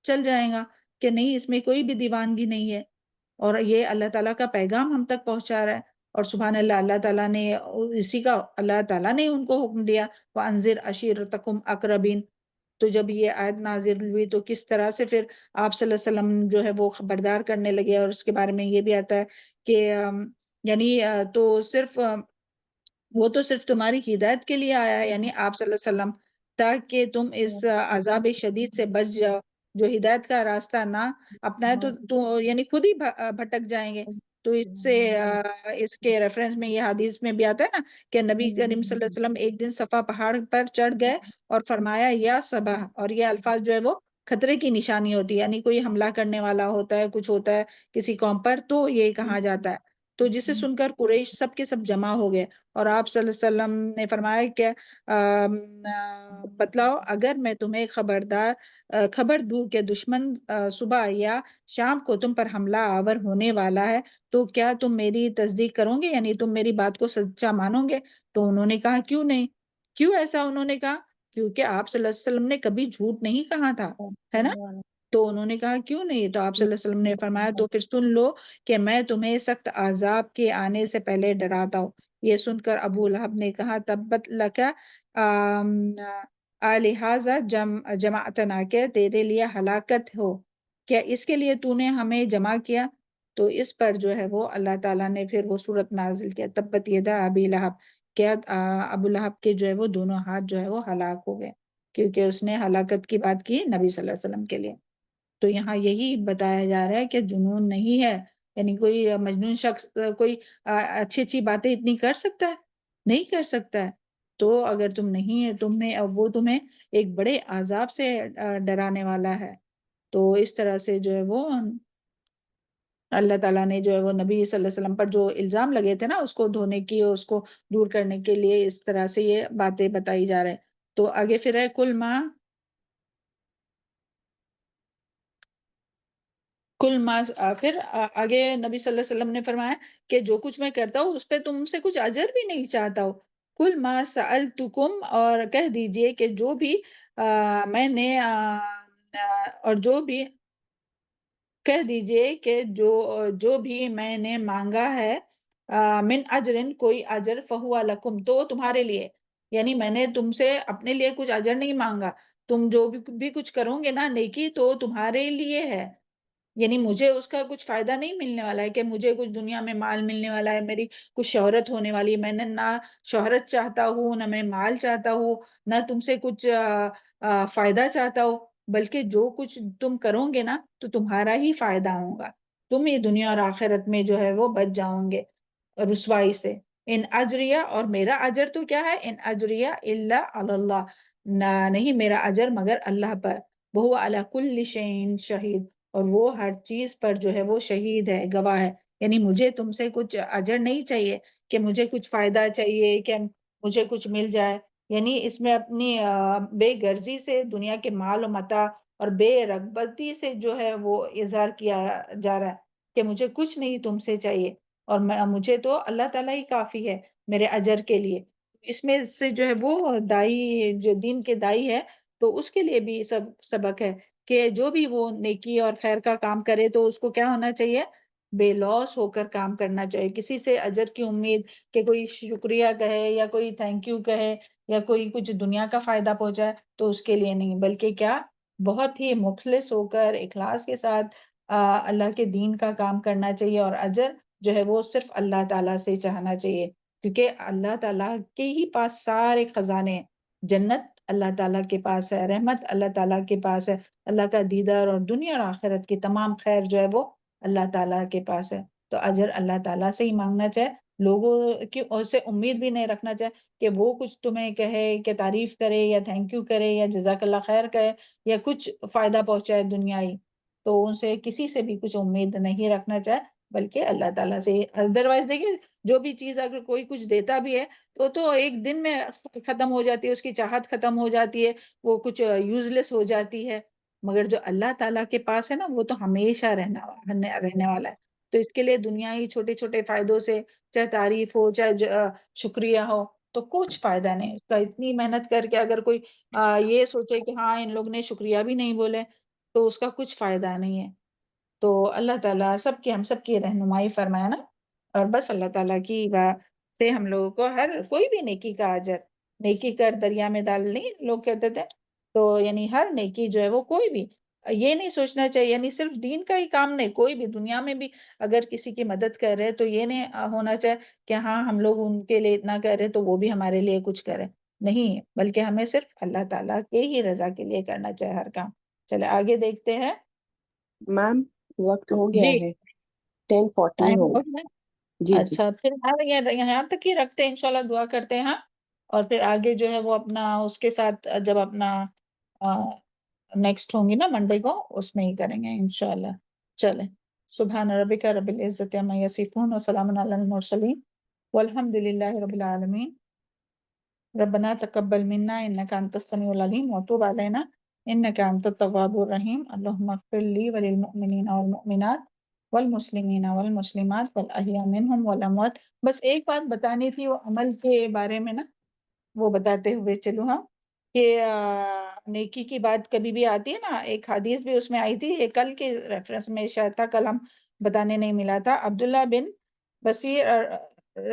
چل جائے گا کہ نہیں، اس میں کوئی بھی دیوانگی نہیں ہے، اور یہ اللہ تعالیٰ کا پیغام ہم تک پہنچا رہا ہے۔ اور سبحان اللہ، اللہ تعالیٰ نے اللہ تعالیٰ نے ان کو حکم دیا وَأَنذِرْ عَشِيرَتَكُمْ أَقْرَبِينَ۔ تو جب یہ آیت نازل ہوئی تو کس طرح سے پھر آپ صلی اللہ علیہ وسلم جو ہے وہ خبردار کرنے لگے، اور اس کے بارے میں یہ بھی آتا ہے کہ یعنی تو صرف وہ تو صرف تمہاری ہدایت کے لیے آیا ہے، یعنی آپ صلی اللہ علیہ وسلم، تاکہ تم اس عذاب شدید سے بچ جاؤ۔ جو ہدایت کا راستہ نہ اپنائے تو یعنی خود ہی بھٹک جائیں گے۔ تو اس سے اس کے ریفرنس میں یہ حدیث میں بھی آتا ہے نا کہ نبی کریم صلی اللہ علیہ وسلم ایک دن صفا پہاڑ پر چڑھ گئے اور فرمایا یا صبا، اور یہ الفاظ جو ہے وہ خطرے کی نشانی ہوتی ہے، یعنی کوئی حملہ کرنے والا ہوتا ہے، کچھ ہوتا ہے کسی قوم پر، تو یہ کہا جاتا ہے۔ تو جسے سن کر قریش سب کے سب جمع ہو گئے، اور آپ صلی اللہ علیہ وسلم نے فرمایا کہ بتلاؤ اگر میں تمہیں خبر دوں کہ دشمن صبح یا شام کو تم پر حملہ آور ہونے والا ہے، تو کیا تم میری تصدیق کرو گے، یعنی تم میری بات کو سچا مانو گے؟ تو انہوں نے کہا کیوں نہیں؟ کیوں ایسا انہوں نے کہا؟ کیونکہ آپ صلی اللہ علیہ وسلم نے کبھی جھوٹ نہیں کہا تھا، ہے نا؟ تو انہوں نے کہا کیوں نہیں؟ تو آپ صلی اللہ علیہ وسلم نے فرمایا تو پھر سن لو کہ میں تمہیں سخت عذاب کے آنے سے پہلے ڈراتا ہوں۔ یہ سن کر ابو لہب نے کہا تبت لکا لہٰذا جماعتنا، کہ تیرے لیے ہلاکت ہو، کیا اس کے لیے تو نے ہمیں جمع کیا؟ تو اس پر جو ہے وہ اللہ تعالیٰ نے پھر وہ صورت نازل کیا تبت یدا ابی لہب، کیا ابو لہب کے جو ہے وہ دونوں ہاتھ جو ہے وہ ہلاک ہو گئے، کیونکہ اس نے ہلاکت کی بات کی نبی صلی اللہ علیہ وسلم کے لیے۔ تو یہاں یہی بتایا جا رہا ہے کہ جنون نہیں ہے، یعنی کوئی مجنون شخص کوئی اچھی اچھی باتیں اتنی کر سکتا ہے؟ نہیں کر سکتا ہے۔ تو اگر تم نہیں ہے، وہ تمہیں ایک بڑے عذاب سے ڈرانے والا ہے۔ تو اس طرح سے جو ہے وہ اللہ تعالیٰ نے جو ہے وہ نبی صلی اللہ علیہ وسلم پر جو الزام لگے تھے نا، اس کو دھونے کی اور اس کو دور کرنے کے لیے اس طرح سے یہ باتیں بتائی جا رہے ہیں۔ تو آگے پھر ہے کل ماں پھر آگے نبی صلی اللہ علیہ وسلم نے فرمایا کہ جو کچھ میں کرتا ہوں اس پہ تم سے کچھ اجر بھی نہیں چاہتا ہوں۔ کل ما سألتکم، اور کہہ دیجئے کہ جو بھی میں نے اور جو بھی کہہ دیجئے کہ جو بھی میں نے مانگا ہے من اجرن، کوئی اجر، فہو لکم، تو تمہارے لیے، یعنی میں نے تم سے اپنے لیے کچھ اجر نہیں مانگا، تم جو بھی کچھ کرو گے نا نیکی، تو تمہارے لیے ہے، یعنی مجھے اس کا کچھ فائدہ نہیں ملنے والا ہے کہ مجھے کچھ دنیا میں مال ملنے والا ہے، میری کچھ شہرت ہونے والی ہے۔ میں نے نہ شہرت چاہتا ہوں، نہ میں مال چاہتا ہوں، نہ تم سے کچھ فائدہ چاہتا ہوں، بلکہ جو کچھ تم کرو گے نا تو تمہارا ہی فائدہ ہوگا، تم ہی دنیا اور آخرت میں جو ہے وہ بچ جاؤ گے رسوائی سے۔ ان اجریہ، اور میرا اجر تو کیا ہے، ان اجریہ الا علی اللہ، نہیں میرا اجر مگر اللہ پر، وہ علی کل شیء شہید، اور وہ ہر چیز پر جو ہے وہ شہید ہے، گواہ ہے۔ یعنی مجھے تم سے کچھ اجر نہیں چاہیے کہ مجھے کچھ فائدہ چاہیے کہ مجھے کچھ مل جائے، یعنی اس میں اپنی بے غرضی سے دنیا کے مال و متاع اور بے رغبتی سے جو ہے وہ اظہار کیا جا رہا ہے کہ مجھے کچھ نہیں تم سے چاہیے، اور مجھے تو اللہ تعالیٰ ہی کافی ہے میرے اجر کے لیے۔ اس میں سے جو ہے وہ دائی، جو دین کے دائی ہے، تو اس کے لیے بھی سبق ہے کہ جو بھی وہ نیکی اور خیر کا کام کرے تو اس کو کیا ہونا چاہیے، بے لوث ہو کر کام کرنا چاہیے، کسی سے اجر کی امید کہ کوئی شکریہ کہے یا کوئی تھینک یو کہے یا کوئی کچھ دنیا کا فائدہ پہنچائے، تو اس کے لیے نہیں، بلکہ کیا، بہت ہی مخلص ہو کر اخلاص کے ساتھ اللہ کے دین کا کام کرنا چاہیے، اور اجر جو ہے وہ صرف اللہ تعالیٰ سے چاہنا چاہیے، کیونکہ اللہ تعالیٰ کے ہی پاس سارے خزانے ہیں۔ جنت اللہ تعالیٰ کے پاس ہے، رحمت اللہ تعالیٰ کے پاس ہے، اللہ کا دیدار اور دنیا اور آخرت کی تمام خیر جو ہے وہ اللہ تعالیٰ کے پاس ہے۔ تو اجر اللہ تعالیٰ سے ہی مانگنا چاہے، لوگوں کی اور سے امید بھی نہیں رکھنا چاہے کہ وہ کچھ تمہیں کہے، کہ تعریف کرے یا تھینک یو کرے یا جزاک اللہ خیر کہے یا کچھ فائدہ پہنچائے دنیائی، تو ان سے کسی سے بھی کچھ امید نہیں رکھنا چاہے، بلکہ اللہ تعالیٰ سے۔ ادروائز دیکھیے جو بھی چیز اگر کوئی کچھ دیتا بھی ہے تو ایک دن میں ختم ہو جاتی ہے، اس کی چاہت ختم ہو جاتی ہے، وہ کچھ یوز لیس ہو جاتی ہے، مگر جو اللہ تعالیٰ کے پاس ہے نا وہ تو ہمیشہ رہنے والا ہے۔ تو اس کے لیے دنیائی چھوٹے چھوٹے فائدوں سے، چاہے تعریف ہو چاہے شکریہ ہو، تو کچھ فائدہ نہیں اس کا۔ اتنی محنت کر کے اگر کوئی یہ سوچے کہ ہاں ان لوگ نے شکریہ بھی نہیں بولے تو اس کا کچھ فائدہ نہیں ہے۔ تو اللہ تعالیٰ ہم سب کی رہنمائی فرمائے نا، اور بس اللہ تعالیٰ کی بات سے ہم لوگوں کو ہر کوئی بھی نیکی کا اجر، نیکی کر دریا میں ڈال، نہیں لوگ کہتے تھے، تو یعنی ہر نیکی جو ہے وہ کوئی بھی یہ نہیں سوچنا چاہیے، یعنی صرف دین کا ہی کام نہیں، کوئی بھی دنیا میں بھی اگر کسی کی مدد کر رہے تو یہ نہیں ہونا چاہیے کہ ہاں ہم لوگ ان کے لیے اتنا کر رہے تو وہ بھی ہمارے لیے کچھ کرے، نہیں، بلکہ ہمیں صرف اللہ تعالیٰ کے ہی رضا کے لیے کرنا چاہیے ہر کام۔ چلے آگے دیکھتے ہیں۔ میم وقت ہو گیا جی ہے، 10:40 ٹائم ہو ہو گیا۔ گیا۔ جی اچھا پھر یہاں تک ہی رکھتے ہیں، انشاءاللہ دعا کرتے ہیں، اور پھر آگے جو ہے وہ اپنا اس کے ساتھ جب اپنا نیکسٹ ہوں گی نا منڈے کو، اس میں ہی کریں گے انشاءاللہ۔ چلیں، سبحان ربک رب العزت عما یصفون وسلام علی المرسلین والحمد للہ رب العالمین۔ ربنا تقبل منا انك انت السميع العليم وتب علينا انك انت التواب الرحيم اللهم اغفر لي وللمؤمنين والمؤمنات والمسلمین والمسلمات والاحیاء منهم والاموات۔ بس ایک بات بتانی تھی وہ عمل کے بارے میں نا، وہ بتاتے ہوئے چلو ہم کہ نیکی کی بات کبھی بھی آتی ہے نا، ایک حدیث بھی اس میں آئی تھی، یہ کل کے ریفرنس میں شاید تھا، کل ہم بتانے نہیں ملا تھا۔ عبداللہ بن بصیر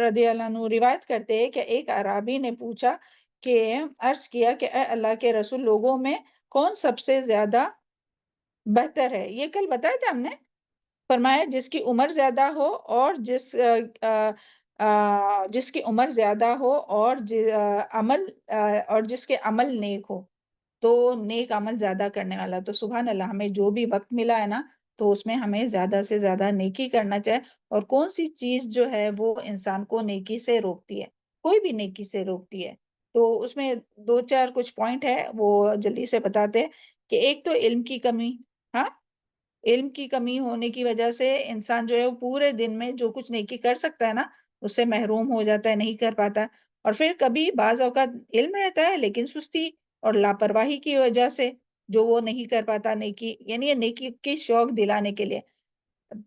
رضی اللہ عنہ روایت کرتے ہیں کہ ایک اعرابی نے پوچھا کہ عرض کیا کہ اے اللہ کے رسول، لوگوں میں کون سب سے زیادہ بہتر ہے؟ یہ کل بتایا تھا ہم نے، فرمایا جس کی عمر زیادہ ہو اور جس کی عمر زیادہ ہو اور جس کے عمل نیک ہو، تو نیک عمل زیادہ کرنے والا۔ تو سبحان اللہ، ہمیں جو بھی وقت ملا ہے نا تو اس میں ہمیں زیادہ سے زیادہ نیکی کرنا چاہے۔ اور کون سی چیز جو ہے وہ انسان کو نیکی سے روکتی ہے؟ کوئی بھی نیکی سے روکتی ہے، تو اس میں دو چار کچھ پوائنٹ ہے وہ جلدی سے بتاتے ہیں کہ ایک تو علم کی کمی، ہاں، علم کی کمی ہونے کی وجہ سے انسان جو ہے وہ پورے دن میں جو کچھ نیکی کر سکتا ہے نا اس سے محروم ہو جاتا ہے، نہیں کر پاتا۔ اور پھر کبھی بعض اوقات علم رہتا ہے لیکن سستی اور لاپرواہی کی وجہ سے جو وہ نہیں کر پاتا نیکی، یعنی یہ نیکی کی شوق دلانے کے لیے۔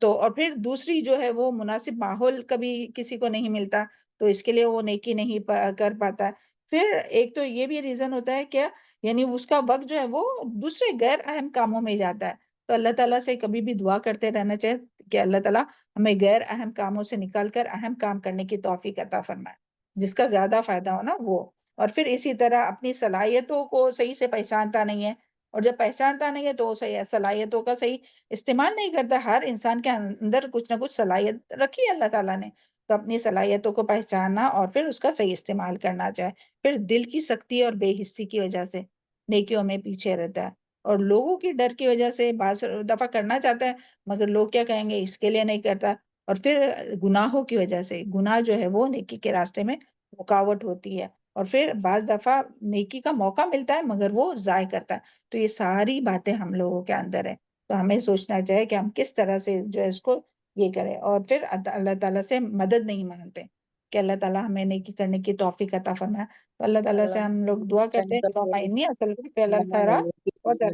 تو اور پھر دوسری جو ہے وہ مناسب ماحول کبھی کسی کو نہیں ملتا، تو اس کے لیے وہ نیکی نہیں کر پاتا۔ پھر ایک تو یہ بھی ریزن ہوتا ہے کہ یعنی اس کا وقت جو ہے وہ دوسرے غیر اہم کاموں میں جاتا ہے۔ تو اللہ تعالیٰ سے کبھی بھی دعا کرتے رہنا چاہیے کہ اللہ تعالیٰ ہمیں غیر اہم کاموں سے نکال کر اہم کام کرنے کی توفیق عطا فرمائے، جس کا زیادہ فائدہ ہو نا وہ۔ اور پھر اسی طرح اپنی صلاحیتوں کو صحیح سے پہچانتا نہیں ہے، اور جب پہچانتا نہیں ہے تو صحیح صلاحیتوں کا صحیح استعمال نہیں کرتا۔ ہر انسان کے اندر کچھ نہ کچھ صلاحیت رکھی ہے اللہ تعالیٰ نے، تو اپنی صلاحیتوں کو پہچاننا اور پھر اس کا صحیح استعمال کرنا چاہے۔ پھر دل کی سختی اور بے حسی کی وجہ سے نیکیوں میں پیچھے رہتا ہے، اور لوگوں کی ڈر کی وجہ سے بعض دفعہ کرنا چاہتا ہے مگر لوگ کیا کہیں گے اس کے لیے نہیں کرتا، اور پھر گناہوں کی وجہ سے، گناہ جو ہے وہ نیکی کے راستے میں رکاوٹ ہوتی ہے، اور پھر بعض دفعہ نیکی کا موقع ملتا ہے مگر وہ ضائع کرتا ہے۔ تو یہ ساری باتیں ہم لوگوں کے اندر ہے، تو ہمیں سوچنا چاہیے کہ ہم کس طرح سے جو ہے اس کو یہ کریں، اور پھر اللہ تعالیٰ سے مدد نہیں مانگتے کہ اللہ تعالیٰ ہمیں نیکی کرنے کی توفیق عطا فرمائے۔ تو اللہ تعالیٰ سے ہم لوگ دعا کرتے ہیں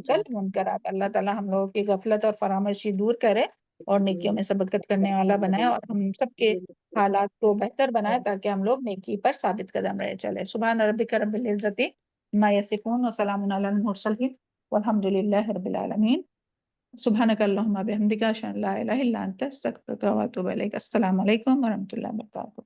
المنکرات، اللہ تعالیٰ ہم لوگوں کی غفلت اور فراموشی دور کرے اور نیکیوں میں سبقت کرنے والا بنائے، اور ہم سب کے حالات کو بہتر بنائے تاکہ ہم لوگ نیکی پر ثابت قدم رہے چلے۔ سبحان ربک رب العزت عما یصفون وسلام علی المرسلین والحمد للہ رب العالمین۔ سبحانک اللہم بحمدک اشہد ان لا الہ الا انت استغفرک و اتوب الیک۔ السلام علیکم ورحمۃ اللہ وبرکاتہ۔